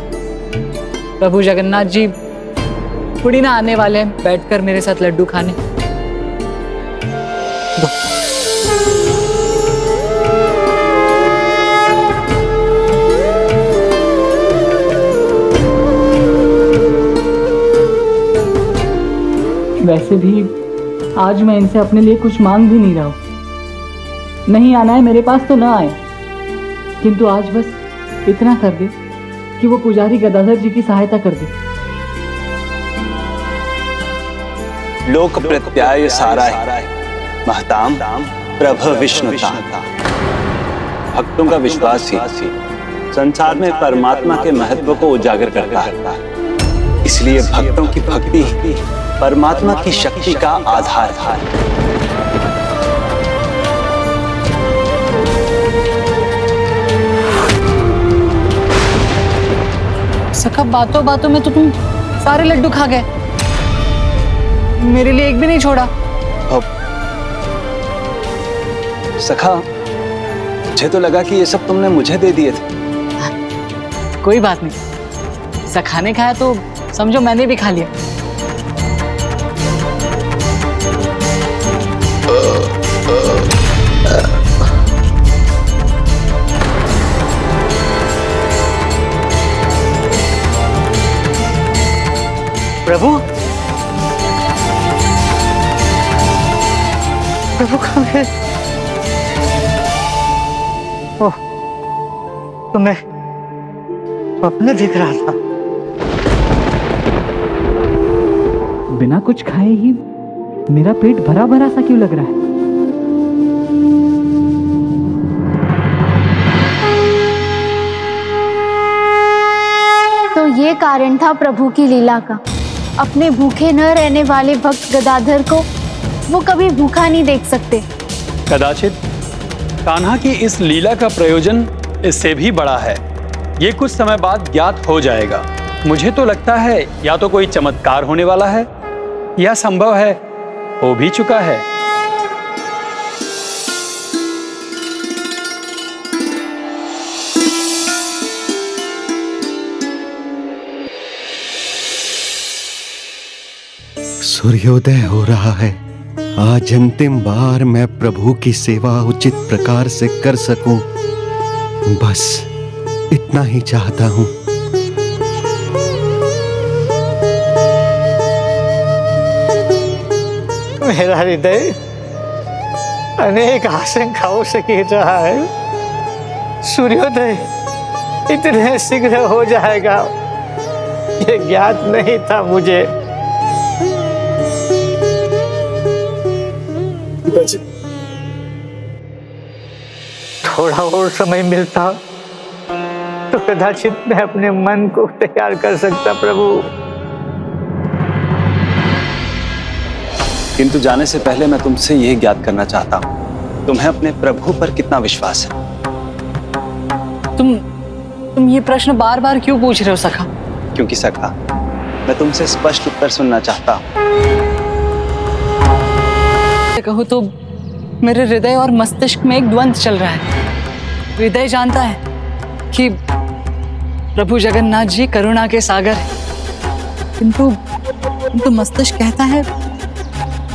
प्रभु जगन्नाथ जी थोड़ी ना आने वाले हैं बैठकर मेरे साथ लड्डू खाने। वैसे भी आज मैं इनसे अपने लिए कुछ मांग भी नहीं रहा हूं। नहीं आना है मेरे पास तो ना आए, किंतु आज बस इतना कर दे कि वो पुजारी गदाधर जी की सहायता कर दे। लोक प्रत्याय साराय महताम प्रभ विष्णुता। भक्तों का विश्वास ही संसार में परमात्मा के महत्व को उजागर करता है। इसलिए भक्तों की भक्ति परमात्मा की शक्ति का आधार है। सखा, बातों बातों में तो तुम सारे लड्डू खा गए, मेरे लिए एक भी नहीं छोड़ा। सखा, मुझे तो लगा कि ये सब तुमने मुझे दे दिए थे। कोई बात नहीं, सखा ने खाया तो समझो मैंने भी खा लिया। प्रभु, प्रभु कहाँ गए? ओह, तुम्हें स्वप्न दिख रहा था। बिना कुछ खाए ही मेरा पेट भरा भरा सा क्यों लग रहा है? तो ये कारण था प्रभु की लीला का। अपने भूखे न रहने वाले भक्त गदाधर को वो कभी भूखा नहीं देख सकते। कदाचित कान्हा की इस लीला का प्रयोजन इससे भी बड़ा है। ये कुछ समय बाद ज्ञात हो जाएगा। मुझे तो लगता है या तो कोई चमत्कार होने वाला है या संभव है हो भी चुका है। सूर्योदय हो रहा है। आज अंतिम बार मैं प्रभु की सेवा उचित प्रकार से कर सकूं, बस इतना ही चाहता हूं। मेरा हृदय अनेक आशंकाओं से घिर रहा है। सूर्योदय इतने शीघ्र हो जाएगा ये ज्ञात नहीं था मुझे। थोड़ा और समय मिलता तो कदाचित मैं अपने मन को तैयार कर सकता प्रभु। किंतु जाने से पहले मैं तुमसे यह ज्ञात करना चाहता हूं, तुम्हें अपने प्रभु पर कितना विश्वास है? तुम ये प्रश्न बार बार क्यों पूछ रहे हो सखा? क्योंकि सखा, मैं तुमसे स्पष्ट उत्तर सुनना चाहता हूं। कहूँ तो मेरे हृदय और मस्तिष्क में एक द्वंद्व चल रहा है। हृदय जानता है कि प्रभु जगन्नाथ जी करुणा के सागर हैं, किंतु मस्तिष्क कहता है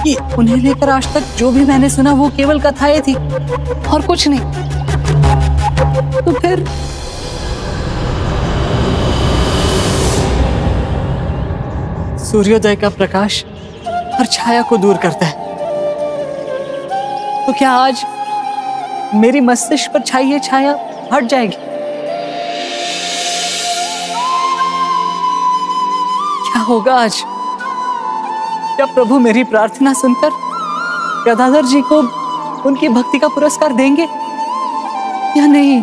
कि उन्हें लेकर आज तक जो भी मैंने सुना वो केवल कथाएं थी और कुछ नहीं। तो फिर सूर्योदय का प्रकाश हर छाया को दूर करता है। तो क्या आज मेरी मस्तिष्क पर छाई ये छाया हट जाएगी? क्या होगा आज जब प्रभु मेरी प्रार्थना सुनकर गदाधर जी को उनकी भक्ति का पुरस्कार देंगे या नहीं?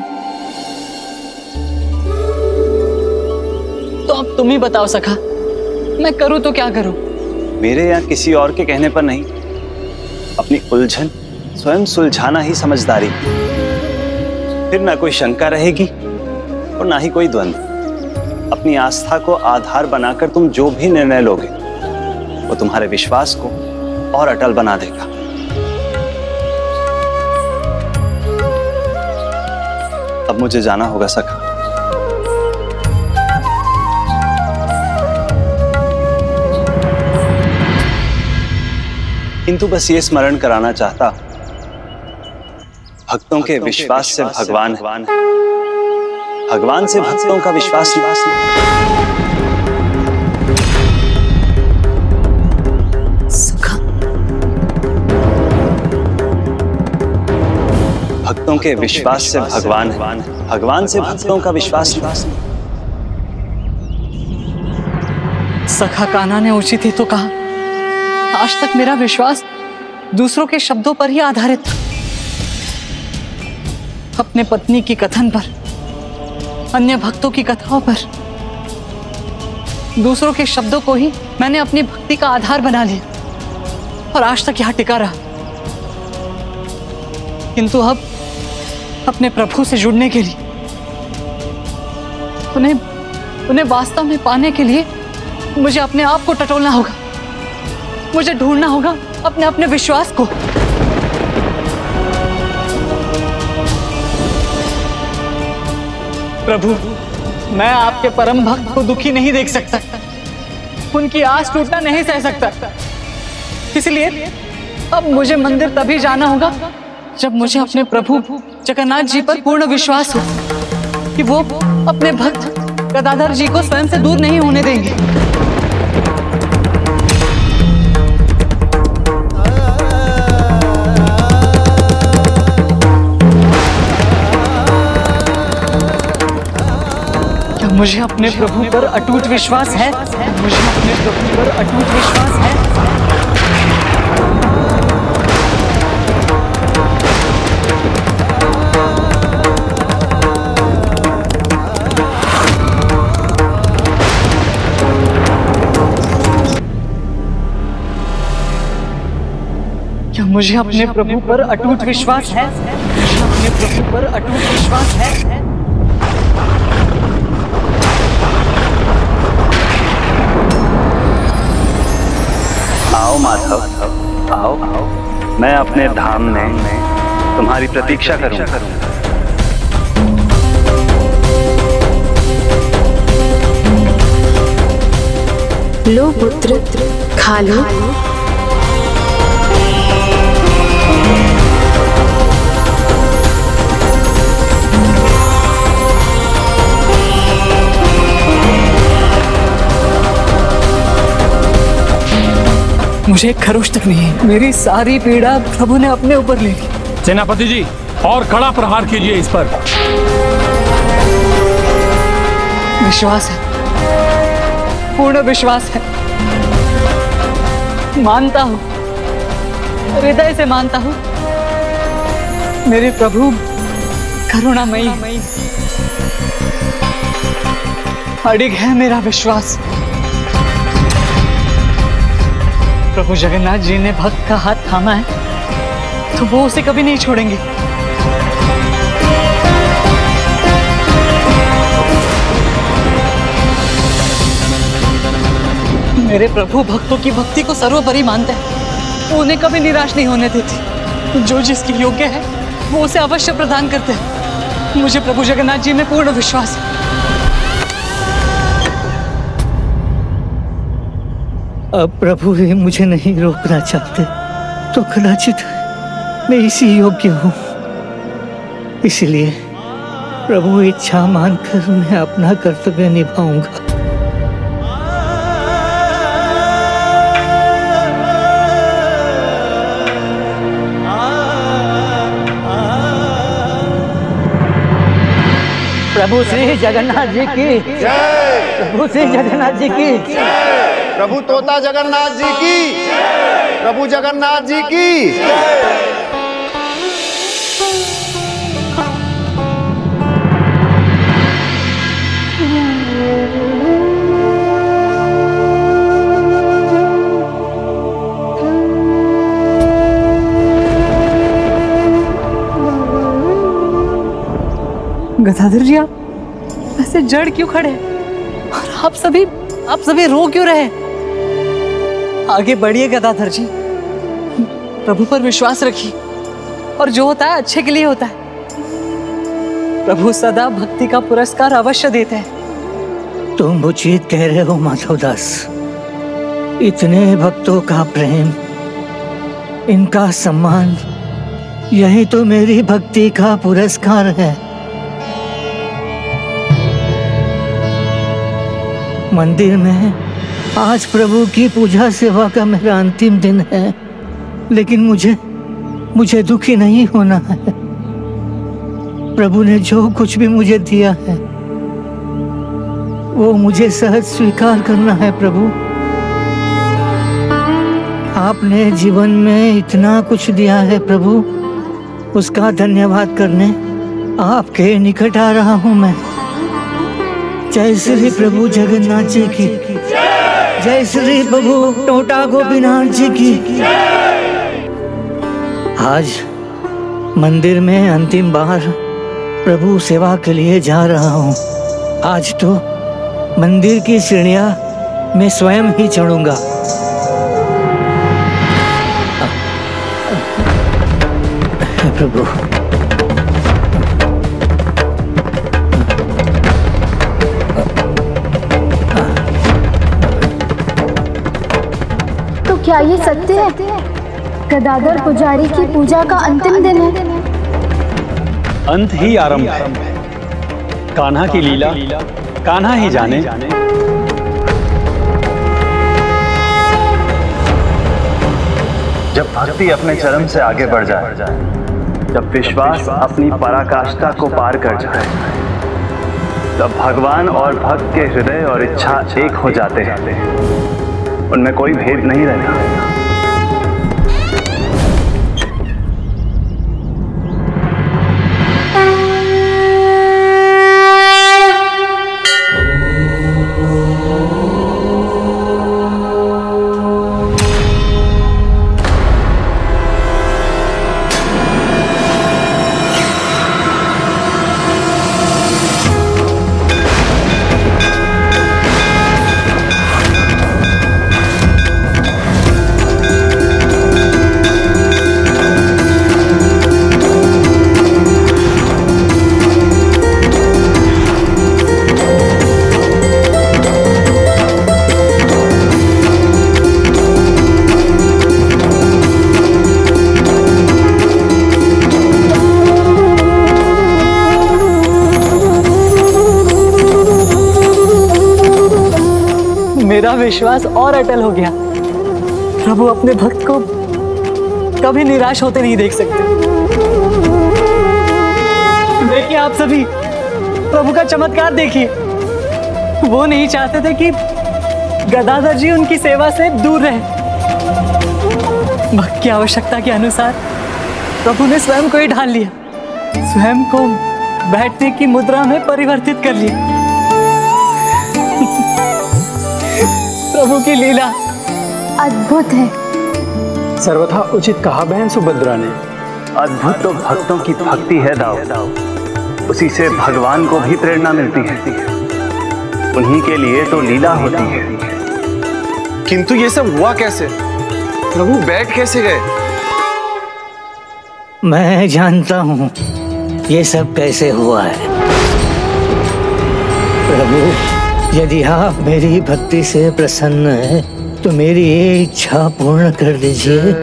तो अब तुम ही बताओ सखा, मैं करूं तो क्या करूं? मेरे या किसी और के कहने पर नहीं, अपनी उलझन स्वयं सुलझाना ही समझदारी। फिर ना कोई शंका रहेगी और ना ही कोई द्वंद्व। अपनी आस्था को आधार बनाकर तुम जो भी निर्णय लोगे वो तुम्हारे विश्वास को और अटल बना देगा। अब मुझे जाना होगा सखा। किंतु बस ये स्मरण कराना चाहता, भक्तों के विश्वास से भगवान है, भगवान से भक्तों का विश्वास सखा, भक्तों के विश्वास से भगवान है, भगवान से भक्तों का विश्वास। सखा कान्हा ने उचित ही तो कहा, आज तक मेरा विश्वास दूसरों के शब्दों पर ही आधारित था। अपने पत्नी की कथन पर, अन्य भक्तों की कथाओं पर, दूसरों के शब्दों को ही मैंने अपनी भक्ति का आधार बना लिया और आज तक यहां टिका रहा। किंतु अब अपने प्रभु से जुड़ने के लिए, उन्हें वास्तव में पाने के लिए मुझे अपने आप को टटोलना होगा। मुझे ढूंढना होगा अपने विश्वास को। प्रभु, मैं आपके परम भक्त को दुखी नहीं देख सकता, उनकी आस टूटना नहीं सह सकता। इसलिए अब मुझे मंदिर तभी जाना होगा जब मुझे अपने प्रभु जगन्नाथ जी पर पूर्ण विश्वास हो कि वो अपने भक्त गदाधर जी को स्वयं से दूर नहीं होने देंगे। मुझे अपने प्रभु पर अटूट विश्वास है। मुझे अपने प्रभु पर अटूट विश्वास है। क्या मुझे अपने प्रभु पर अटूट विश्वास है? मुझे अपने प्रभु पर अटूट विश्वास है। आओ माधव, आओ, मैं अपने धाम में तुम्हारी प्रतीक्षा करूंगा। लो पुत्र, खा लो। मुझे एक खरोश तक नहीं है। मेरी सारी पीड़ा प्रभु ने अपने ऊपर ले ली। सेनापति जी, और कड़ा प्रहार कीजिए इस पर। विश्वास है, पूर्ण विश्वास है। मानता हूं, हृदय से मानता हूं, मेरे प्रभु करुणामयी। अडिग है मेरा विश्वास। प्रभु जगन्नाथ जी ने भक्त का हाथ थामा है तो वो उसे कभी नहीं छोड़ेंगे। मेरे प्रभु भक्तों की भक्ति को सर्वोपरि मानते हैं, वो उन्हें कभी निराश नहीं होने देते। जो जिसकी योग्य है वो उसे अवश्य प्रदान करते हैं। मुझे प्रभु जगन्नाथ जी में पूर्ण विश्वास है। अब प्रभु ही मुझे नहीं रोकना चाहते तो कदाचित मैं इसी योग्य हूँ। इसलिए प्रभु इच्छा मानकर मैं अपना कर्तव्य निभाऊंगा। प्रभु श्री जगन्नाथ जी की जय। प्रभु श्री जगन्नाथ जी की जय। प्रभु तोता जगन्नाथ जी की, प्रभु जगन्नाथ जी की। गदाधर जी, आप ऐसे जड़ क्यों खड़े और आप सभी रो क्यों रहे? आगे बढ़िए गदाधर जी, प्रभु पर विश्वास रखिए और जो होता है अच्छे के लिए होता है। प्रभु सदा भक्ति का पुरस्कार अवश्य देते हैं। तुम उचित कह रहे हो माधवदास। इतने भक्तों का प्रेम, इनका सम्मान, यही तो मेरी भक्ति का पुरस्कार है। मंदिर में आज प्रभु की पूजा सेवा का मेरा अंतिम दिन है, लेकिन मुझे दुखी नहीं होना है। प्रभु ने जो कुछ भी मुझे दिया है वो मुझे सहज स्वीकार करना है। प्रभु, आपने जीवन में इतना कुछ दिया है प्रभु, उसका धन्यवाद करने आपके निकट आ रहा हूं मैं। जय श्री प्रभु जगन्नाथ जी की, जय श्री प्रभु टोटा गोपीनाथ जी की। आज मंदिर में अंतिम बार प्रभु सेवा के लिए जा रहा हूँ। आज तो मंदिर की सीढ़ियाँ मैं स्वयं ही चढ़ूंगा। प्रभु, तो क्या ये सत्य है? गदाधर पुजारी की पूजा का अंतिम दिन है। अंत ही आरंभ है। कान्हा की लीला कान्हा ही जाने। जब भक्ति अपने चरम से आगे बढ़ जाए, जब विश्वास अपनी पराकाष्ठा को पार कर जाए, तब भगवान और भक्त के हृदय और इच्छा एक हो जाते हैं। उनमें कोई भेद नहीं रहता। मेरा विश्वास और अटल हो गया। प्रभु अपने भक्त को कभी निराश होते नहीं देख सकते। देखिए आप सभी, प्रभु का चमत्कार देखिए। वो नहीं चाहते थे कि गदाधर जी उनकी सेवा से दूर रहे। भक्त की आवश्यकता के अनुसार प्रभु ने स्वयं को ही ढाल लिया, स्वयं को बैठने की मुद्रा में परिवर्तित कर लिया। प्रभु की लीला अद्भुत है। सर्वथा उचित कहा बहन सुभद्रा ने। अद्भुत तो भक्तों की भक्ति है दाऊ। उसी से भगवान को भी प्रेरणा मिलती है। उन्हीं के लिए तो लीला होती है। किंतु ये सब हुआ कैसे? प्रभु बैठ कैसे गए? मैं जानता हूँ ये सब कैसे हुआ है। प्रभु, यदि आप मेरी भक्ति से प्रसन्न हैं, तो मेरी ये इच्छा पूर्ण कर दीजिए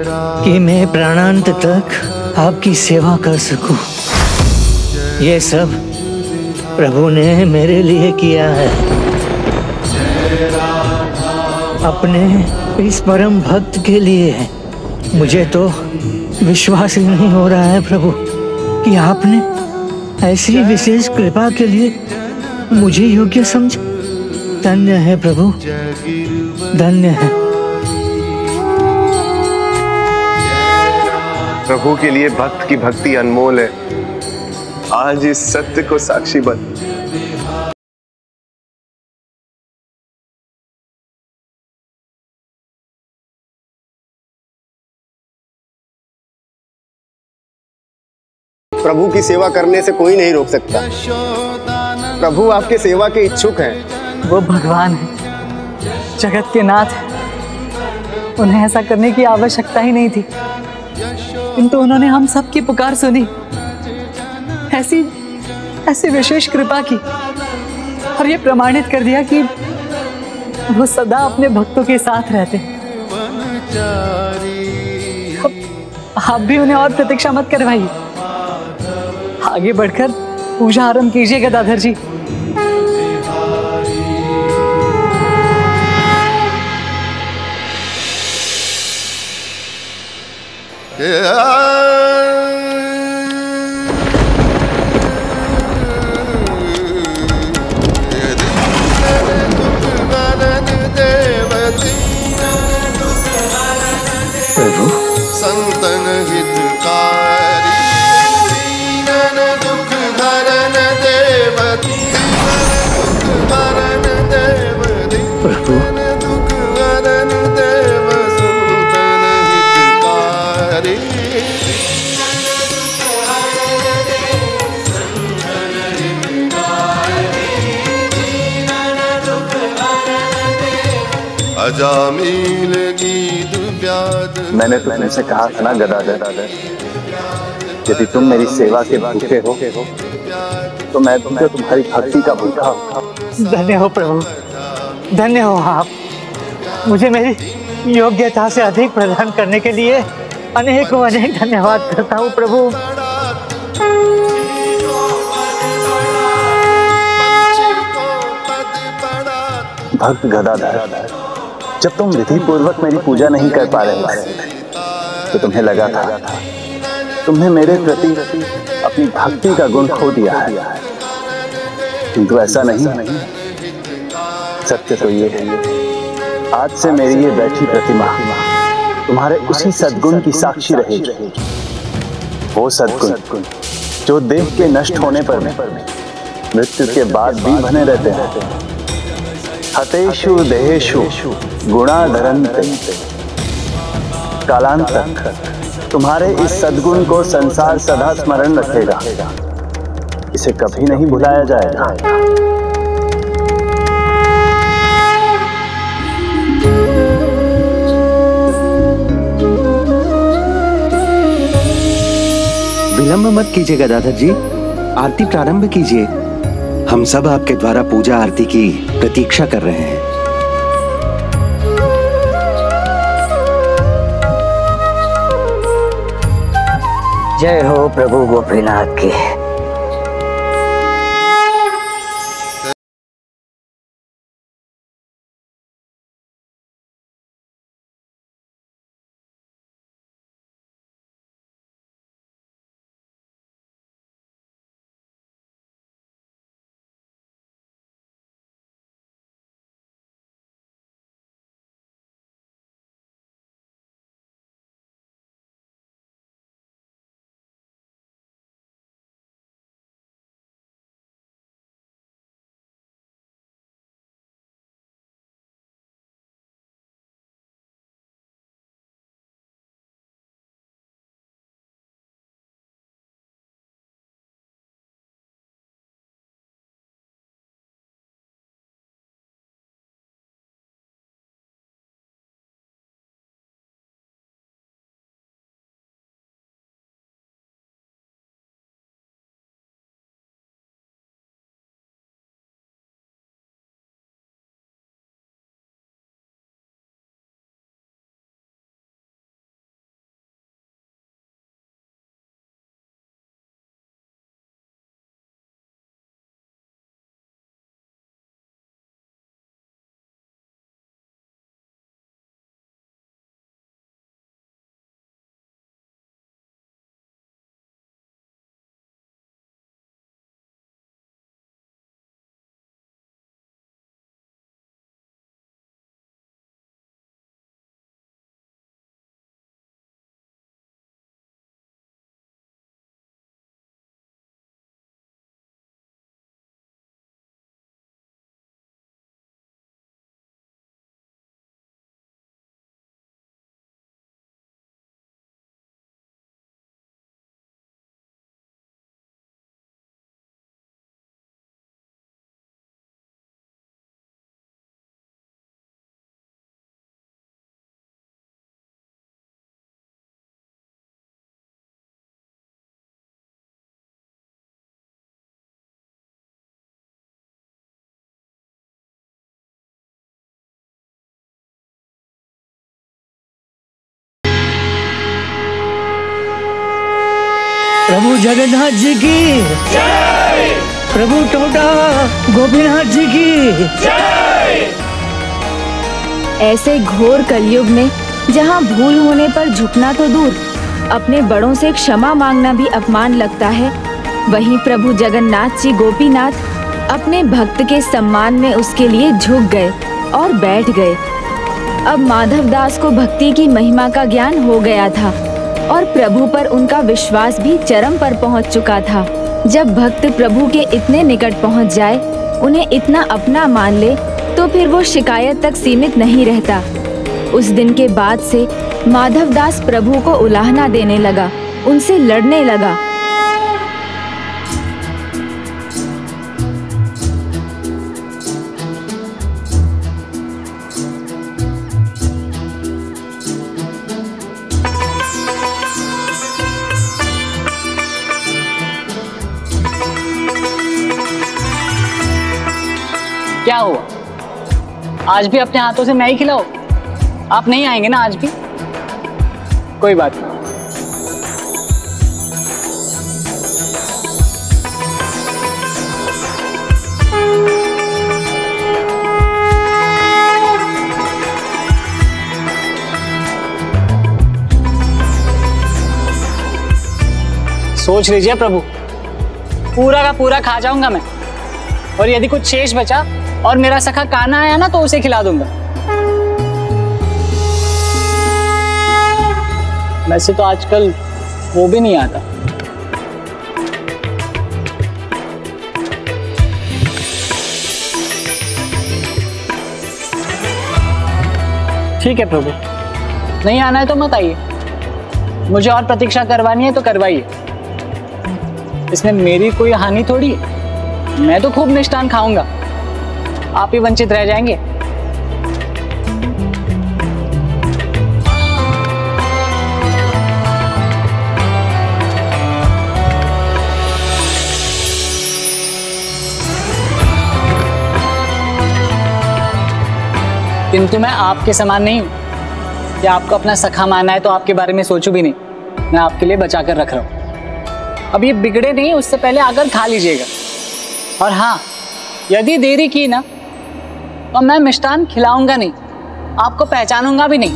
कि मैं प्राणांत तक आपकी सेवा कर सकूं। ये सब प्रभु ने मेरे लिए किया है। अपने इस परम भक्त के लिए है। मुझे तो विश्वास ही नहीं हो रहा है प्रभु कि आपने ऐसी विशेष कृपा के लिए मुझे योग्य समझा। धन्य है प्रभु, धन्य है। प्रभु के लिए भक्त की भक्ति अनमोल है। आज इस सत्य को साक्षी बन। प्रभु की सेवा करने से कोई नहीं रोक सकता। प्रभु आपके सेवा के इच्छुक हैं। वो भगवान है, जगत के नाथ है। उन्हें ऐसा करने की आवश्यकता ही नहीं थी, किंतु उन्होंने हम सबकी पुकार सुनी, ऐसी ऐसी विशेष कृपा की और ये प्रमाणित कर दिया कि वो सदा अपने भक्तों के साथ रहते। आप भी उन्हें और प्रतीक्षा मत करवाइए, आगे बढ़कर पूजा आरंभ कीजिए गदाधर जी। प्रभु संतन हितकारी दीनन दुख हरन देव दुख हरन देव प्रभु दुख हरन देव संतन हितकारी अजामिल गीत व्याध। मैंने तो तुमसे कहा था ना गदाधर, यदि तुम मेरी सेवा के भूखे हो तो मैं तुमसे तुम्हारी भक्ति का भूखा हूं। धन्य हो प्रभु, धन्य हो आप। मुझे मेरी योग्यता से अधिक प्रदान करने के लिए अनेकों अनेक धन्यवाद करता हूँ प्रभु। भक्त गदाधर, जब तुम विधि पूर्वक मेरी पूजा नहीं कर पा रहे थे तो तुम्हें लगा था तुमने मेरे प्रति अपनी भक्ति का गुण खो दिया है, किंतु ऐसा नहीं। सत्य तो ये है, आज से मेरी ये बैठी प्रतिमा तुम्हारे उसी सद्गुण की साक्षी रहेगी। वो सद्गुण जो देह के नष्ट होने पर मृत्यु के बाद भी बने रहते हैं। हतेषु देहेषु गुणाधरन्ते। कालांतर तुम्हारे इस सद्गुण को संसार सदा स्मरण रखेगा, इसे कभी नहीं भुलाया जाएगा। विलंब मत कीजिए गदाधर जी, आरती प्रारंभ कीजिए। हम सब आपके द्वारा पूजा आरती की प्रतीक्षा कर रहे हैं। जय हो प्रभु गोपीनाथ की। प्रभु जगन्नाथ जी की जय। प्रभु टोटा गोपीनाथ जी की जय। ऐसे घोर कलयुग में जहाँ भूल होने पर झुकना तो दूर, अपने बड़ों से क्षमा मांगना भी अपमान लगता है, वहीं प्रभु जगन्नाथ जी गोपीनाथ अपने भक्त के सम्मान में उसके लिए झुक गए और बैठ गए। अब माधव दास को भक्ति की महिमा का ज्ञान हो गया था और प्रभु पर उनका विश्वास भी चरम पर पहुंच चुका था। जब भक्त प्रभु के इतने निकट पहुंच जाए, उन्हें इतना अपना मान ले, तो फिर वो शिकायत तक सीमित नहीं रहता। उस दिन के बाद से माधव दास प्रभु को उलाहना देने लगा, उनसे लड़ने लगा। क्या हुआ? आज भी अपने हाथों से मैं ही खिलाओ? आप नहीं आएंगे ना आज भी? कोई बात नहीं। सोच लीजिए प्रभु, पूरा का पूरा खा जाऊंगा मैं, और यदि कुछ शेष बचा और मेरा सखा कान्हा आया ना तो उसे खिला दूंगा। वैसे तो आजकल वो भी नहीं आता। ठीक है प्रभु, नहीं आना है तो मत आइए, मुझे और प्रतीक्षा करवानी है तो करवाइए, इसमें मेरी कोई हानि थोड़ी है। मैं तो खूब मिष्टान खाऊंगा, आप ही वंचित रह जाएंगे। किंतु मैं आपके समान नहीं हूं कि आपको अपना सखा माना है तो आपके बारे में सोचूं भी नहीं। मैं आपके लिए बचा कर रख रहा हूं। अब ये बिगड़े नहीं, उससे पहले आकर खा लीजिएगा। और हाँ, यदि देरी की ना तो मैं मिष्टान खिलाऊंगा नहीं, आपको पहचानूंगा भी नहीं,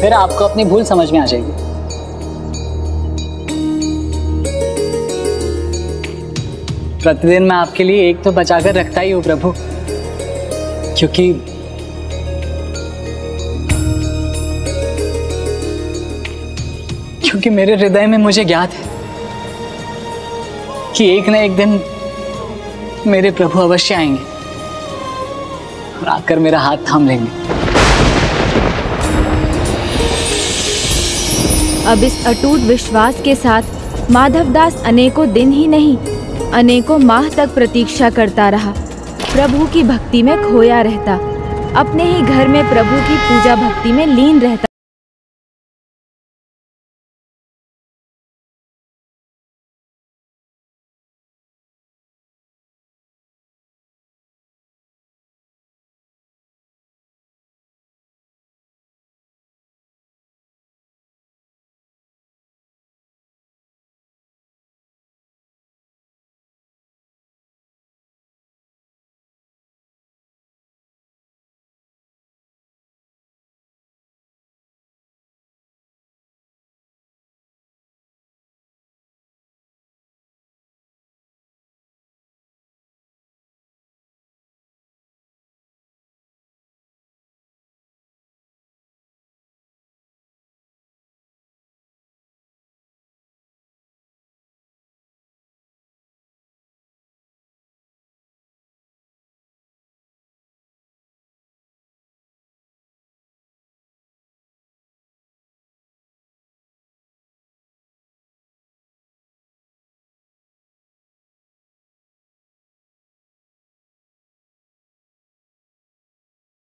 फिर आपको अपनी भूल समझ में आ जाएगी। प्रतिदिन मैं आपके लिए एक तो बचाकर रखता ही हूं प्रभु, क्योंकि मेरे हृदय में मुझे ज्ञात है कि एक न एक दिन मेरे प्रभु अवश्य आएंगे और आकर मेरा हाथ थाम लेंगे। अब इस अटूट विश्वास के साथ माधवदास अनेकों दिन ही नहीं, अनेकों माह तक प्रतीक्षा करता रहा। प्रभु की भक्ति में खोया रहता, अपने ही घर में प्रभु की पूजा भक्ति में लीन रहता।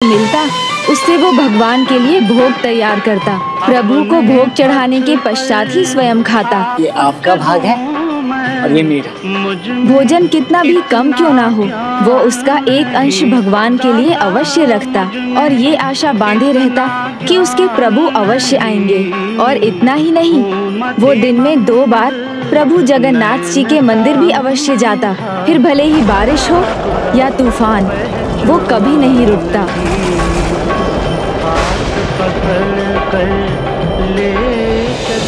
मिलता, उससे वो भगवान के लिए भोग तैयार करता। प्रभु को भोग चढ़ाने के पश्चात ही स्वयं खाता। ये आपका भाग है और ये मीरा। भोजन कितना भी कम क्यों ना हो, वो उसका एक अंश भगवान के लिए अवश्य रखता और ये आशा बांधे रहता कि उसके प्रभु अवश्य आएंगे। और इतना ही नहीं, वो दिन में 2 बार प्रभु जगन्नाथ जी के मंदिर भी अवश्य जाता। फिर भले ही बारिश हो या तूफान, वो कभी नहीं रुकता।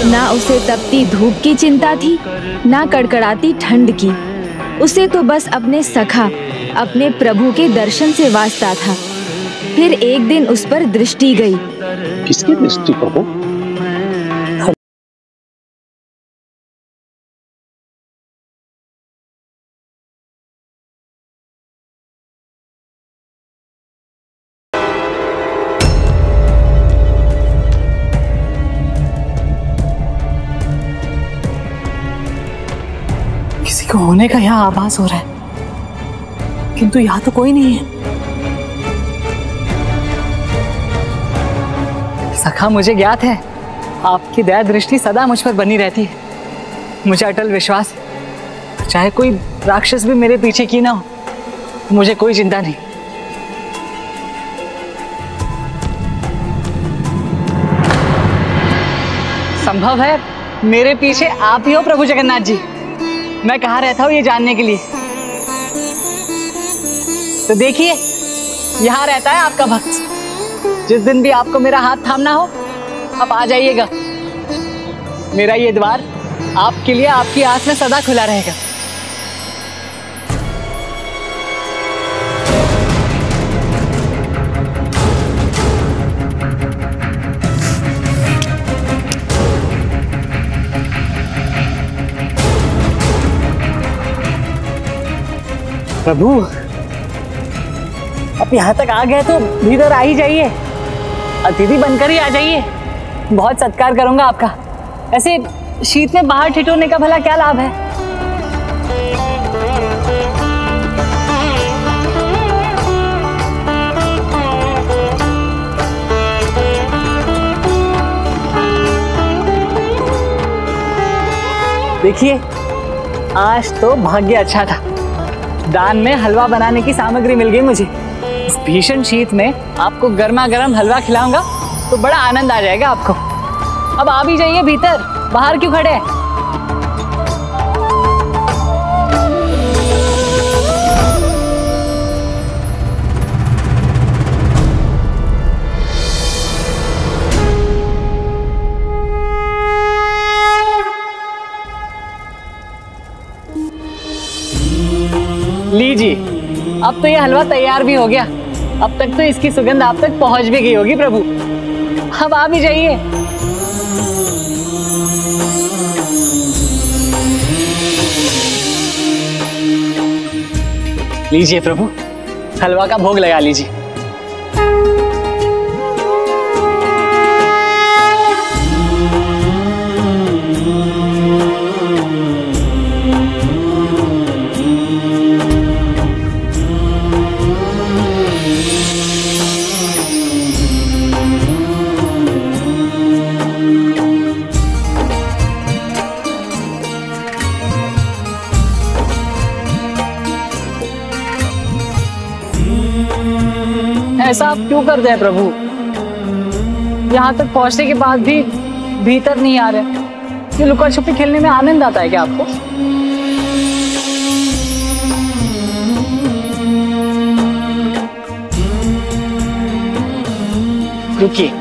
ना उसे तपती धूप की चिंता थी, ना कड़कड़ाती ठंड की। उसे तो बस अपने सखा, अपने प्रभु के दर्शन से वास्ता था। फिर एक दिन उस पर दृष्टि गई। किसकी दृष्टि प्रभु? किसी को होने का यहाँ आभास हो रहा है, किंतु यहाँ तो कोई नहीं है। सखा, मुझे ज्ञात है आपकी दया दृष्टि सदा मुझ पर बनी रहती है। मुझे अटल विश्वास है, चाहे कोई राक्षस भी मेरे पीछे की ना हो, मुझे कोई चिंता नहीं। संभव है मेरे पीछे आप ही हो प्रभु जगन्नाथ जी। मैं कहाँ रहता हूँ ये जानने के लिए। तो देखिए, यहाँ रहता है आपका भक्त। जिस दिन भी आपको मेरा हाथ थामना हो, आप आ जाइएगा। मेरा ये द्वार आपके लिए, आपकी आस में सदा खुला रहेगा। प्रभु, अब यहाँ तक आ गए तो भीतर आ ही जाइए, अतिथि बनकर ही आ जाइए। बहुत सत्कार करूंगा आपका। ऐसे शीत में बाहर ठिठुरने का भला क्या लाभ है? देखिए, आज तो भाग्य अच्छा था, दान में हलवा बनाने की सामग्री मिल गई मुझे। इस भीषण शीत में आपको गर्मा गर्म हलवा खिलाऊंगा तो बड़ा आनंद आ जाएगा आपको। अब आ भी जाइए भीतर, बाहर क्यों खड़े हैं? लीजिए, अब तो ये हलवा तैयार भी हो गया। अब तक तो इसकी सुगंध आप तक पहुंच भी गई होगी प्रभु। अब आ भी जाइए। लीजिए प्रभु, हलवा का भोग लगा लीजिए। ऐसा आप क्यों करते हैं प्रभु? यहाँ तक पहुंचने के बाद भी भीतर नहीं आ रहे। ये लुका छुपी खेलने में आनंद आता है क्या आपको? रुकिए,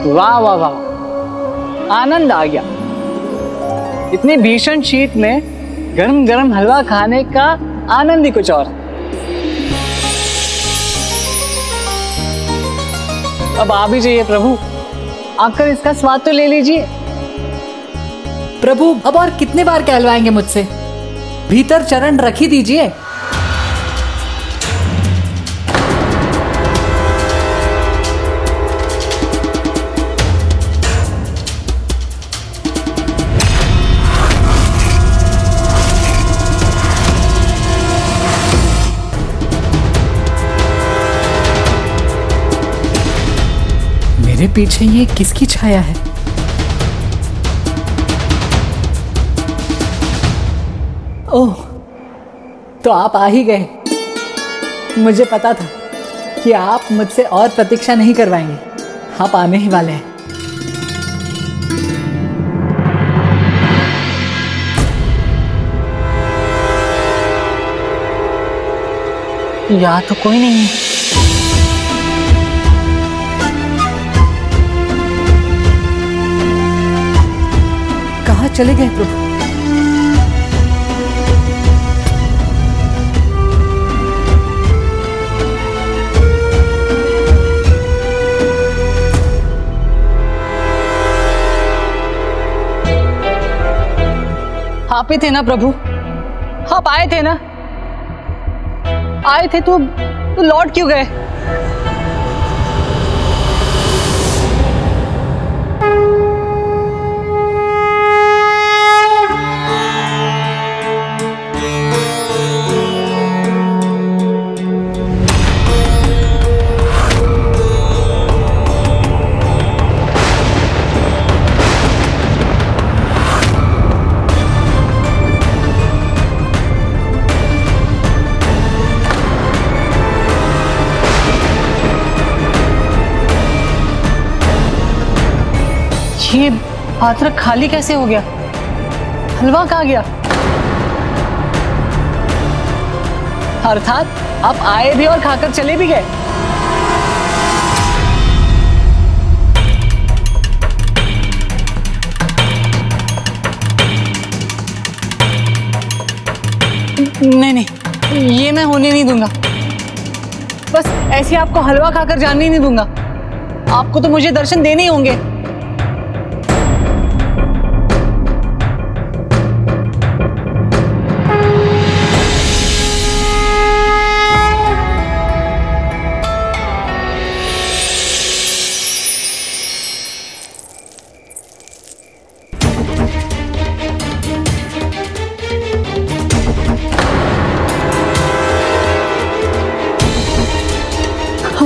वाह वाह वाह, आनंद आ गया। इतनी भीषण शीत में गरम गरम हलवा खाने का आनंद ही कुछ और। अब आ भी जाइए प्रभु, आकर इसका स्वाद तो ले लीजिए। प्रभु अब और कितने बार कहलवाएंगे मुझसे? भीतर चरण रख ही दीजिए। मेरे पीछे ये किसकी छाया है? ओह, तो आप आ ही गए। मुझे पता था कि आप मुझसे और प्रतीक्षा नहीं करवाएंगे, आप आने ही वाले हैं। यहाँ तो कोई नहीं है। कहाँ चले गए प्रभु? आप ही थे ना प्रभु? आप आए थे ना? आए थे तो लौट क्यों गए? ये पात्र खाली कैसे हो गया? हलवा कहाँ गया? अर्थात आप आए भी और खाकर चले भी गए। नहीं नहीं, ये मैं होने नहीं दूंगा। बस ऐसे आपको हलवा खाकर जाने ही नहीं दूंगा। आपको तो मुझे दर्शन देने ही होंगे।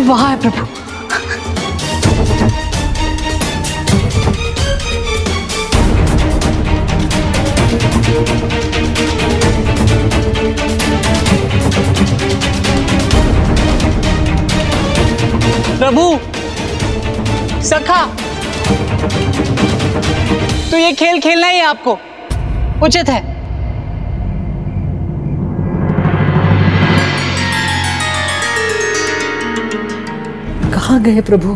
वहां है प्रभु। प्रभु, सखा, तो ये खेल खेलना ही है आपको, उचित है। कहाँ गए प्रभु?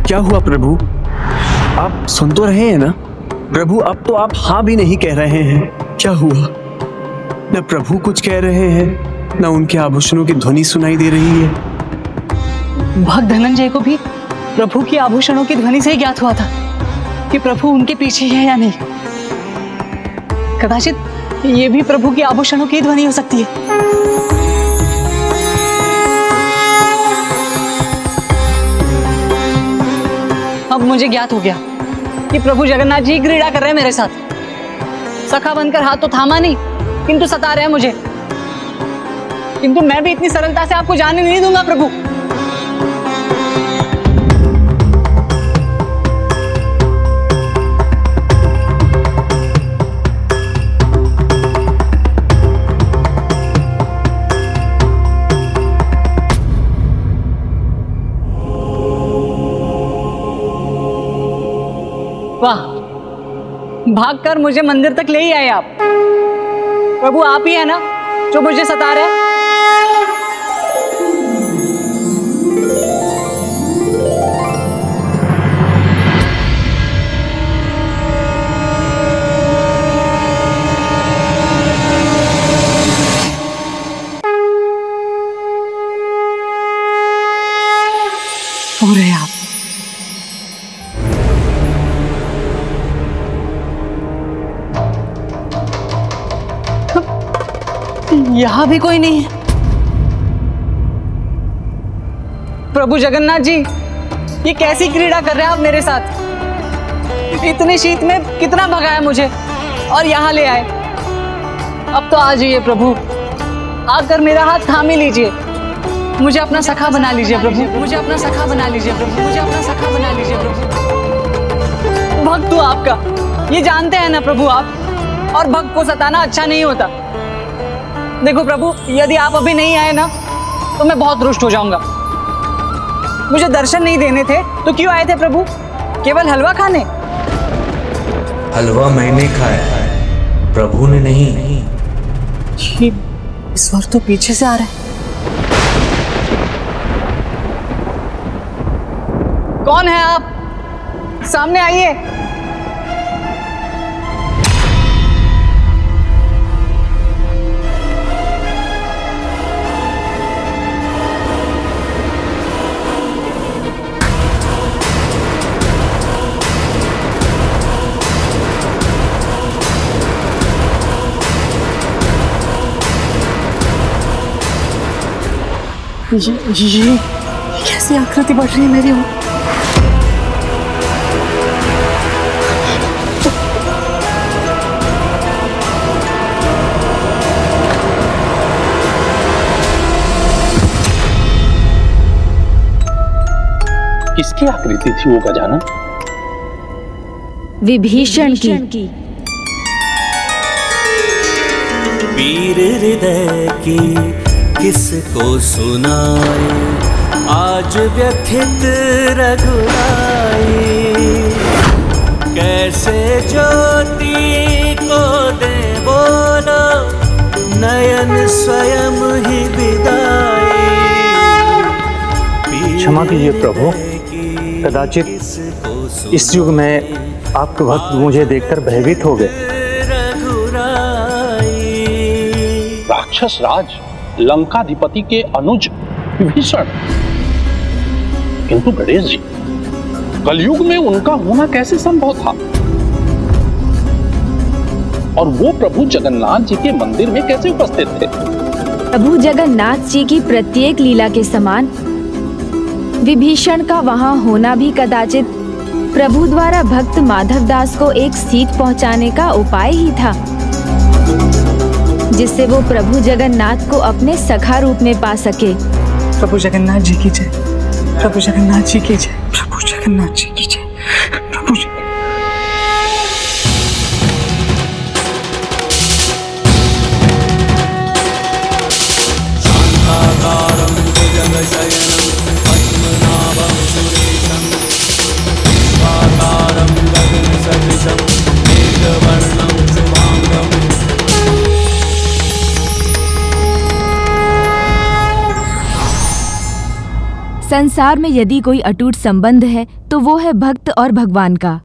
क्या हुआ प्रभु? आप सुन तो रहे हैं ना? प्रभु अब तो आप हाँ भी नहीं कह रहे हैं। क्या हुआ? न प्रभु कुछ कह रहे हैं, न उनके आभूषणों की ध्वनि सुनाई दे रही है। भक्त धनंजय को भी प्रभु की आभूषणों की ध्वनि से ही ज्ञात हुआ था कि प्रभु उनके पीछे है या नहीं। कदाचित ये भी प्रभु की आभूषणों की ध्वनि हो सकती है। अब मुझे ज्ञात हो गया कि प्रभु जगन्नाथ जी क्रीड़ा कर रहे हैं मेरे साथ। सखा बनकर हाथ तो थामा नहीं, किंतु सता रहे हैं मुझे। किंतु मैं भी इतनी सरलता से आपको जाने नहीं दूंगा प्रभु। वाह, भागकर मुझे मंदिर तक ले ही आए आप। प्रभु आप ही है ना जो मुझे सता रहे हैं? यहाँ भी कोई नहीं है। प्रभु जगन्नाथ जी, ये कैसी क्रीड़ा कर रहे हैं आप मेरे साथ? इतने शीत में कितना भगाया मुझे और यहाँ ले आए। अब तो आ जाइए प्रभु, आकर मेरा हाथ थाम ही लीजिए। मुझे अपना सखा बना लीजिए प्रभु, मुझे अपना सखा बना लीजिए प्रभु, मुझे अपना सखा बना लीजिए प्रभु। भक्त हूँ आपका, ये जानते हैं ना प्रभु आप, और भक्त को सताना अच्छा नहीं होता। देखो प्रभु, यदि आप अभी नहीं आए ना तो मैं बहुत रुष्ट हो जाऊंगा। मुझे दर्शन नहीं देने थे तो क्यों आए थे प्रभु? केवल हलवा खाने? हलवा मैंने खाया, प्रभु ने नहीं। इस बार तो पीछे से आ रहा है। कौन है आप? सामने आइए। ये कैसी आकृति बढ़ रही है मेरी ओर? किसकी आकृति थी वो गजानन? विभीषण की। वीर हृदय की किसको सुनाए, आज व्यथित रघुराई। कैसे ज्योति को दे बोलो, नयन स्वयं ही विदाई। क्षमा कीजिए प्रभु, कदाचित इस युग में आपके भक्त मुझे देखकर भयभीत हो गए। राक्षस राज लंकाधिपति के अनुज विभीषण, किंतु गणेश जी, कलयुग में उनका होना कैसे संभव था? और वो प्रभु जगन्नाथ जी के मंदिर में कैसे उपस्थित थे? प्रभु जगन्नाथ जी की प्रत्येक लीला के समान विभीषण का वहां होना भी कदाचित प्रभु द्वारा भक्त माधव दास को एक सीख पहुंचाने का उपाय ही था, जिससे वो प्रभु जगन्नाथ को अपने सखा रूप में पा सके। प्रभु जगन्नाथ जी की जय, प्रभु जगन्नाथ जी की जय, प्रभु जगन्नाथ जी की जय, प्रभु जी। संसार में यदि कोई अटूट संबंध है तो वो है भक्त और भगवान का।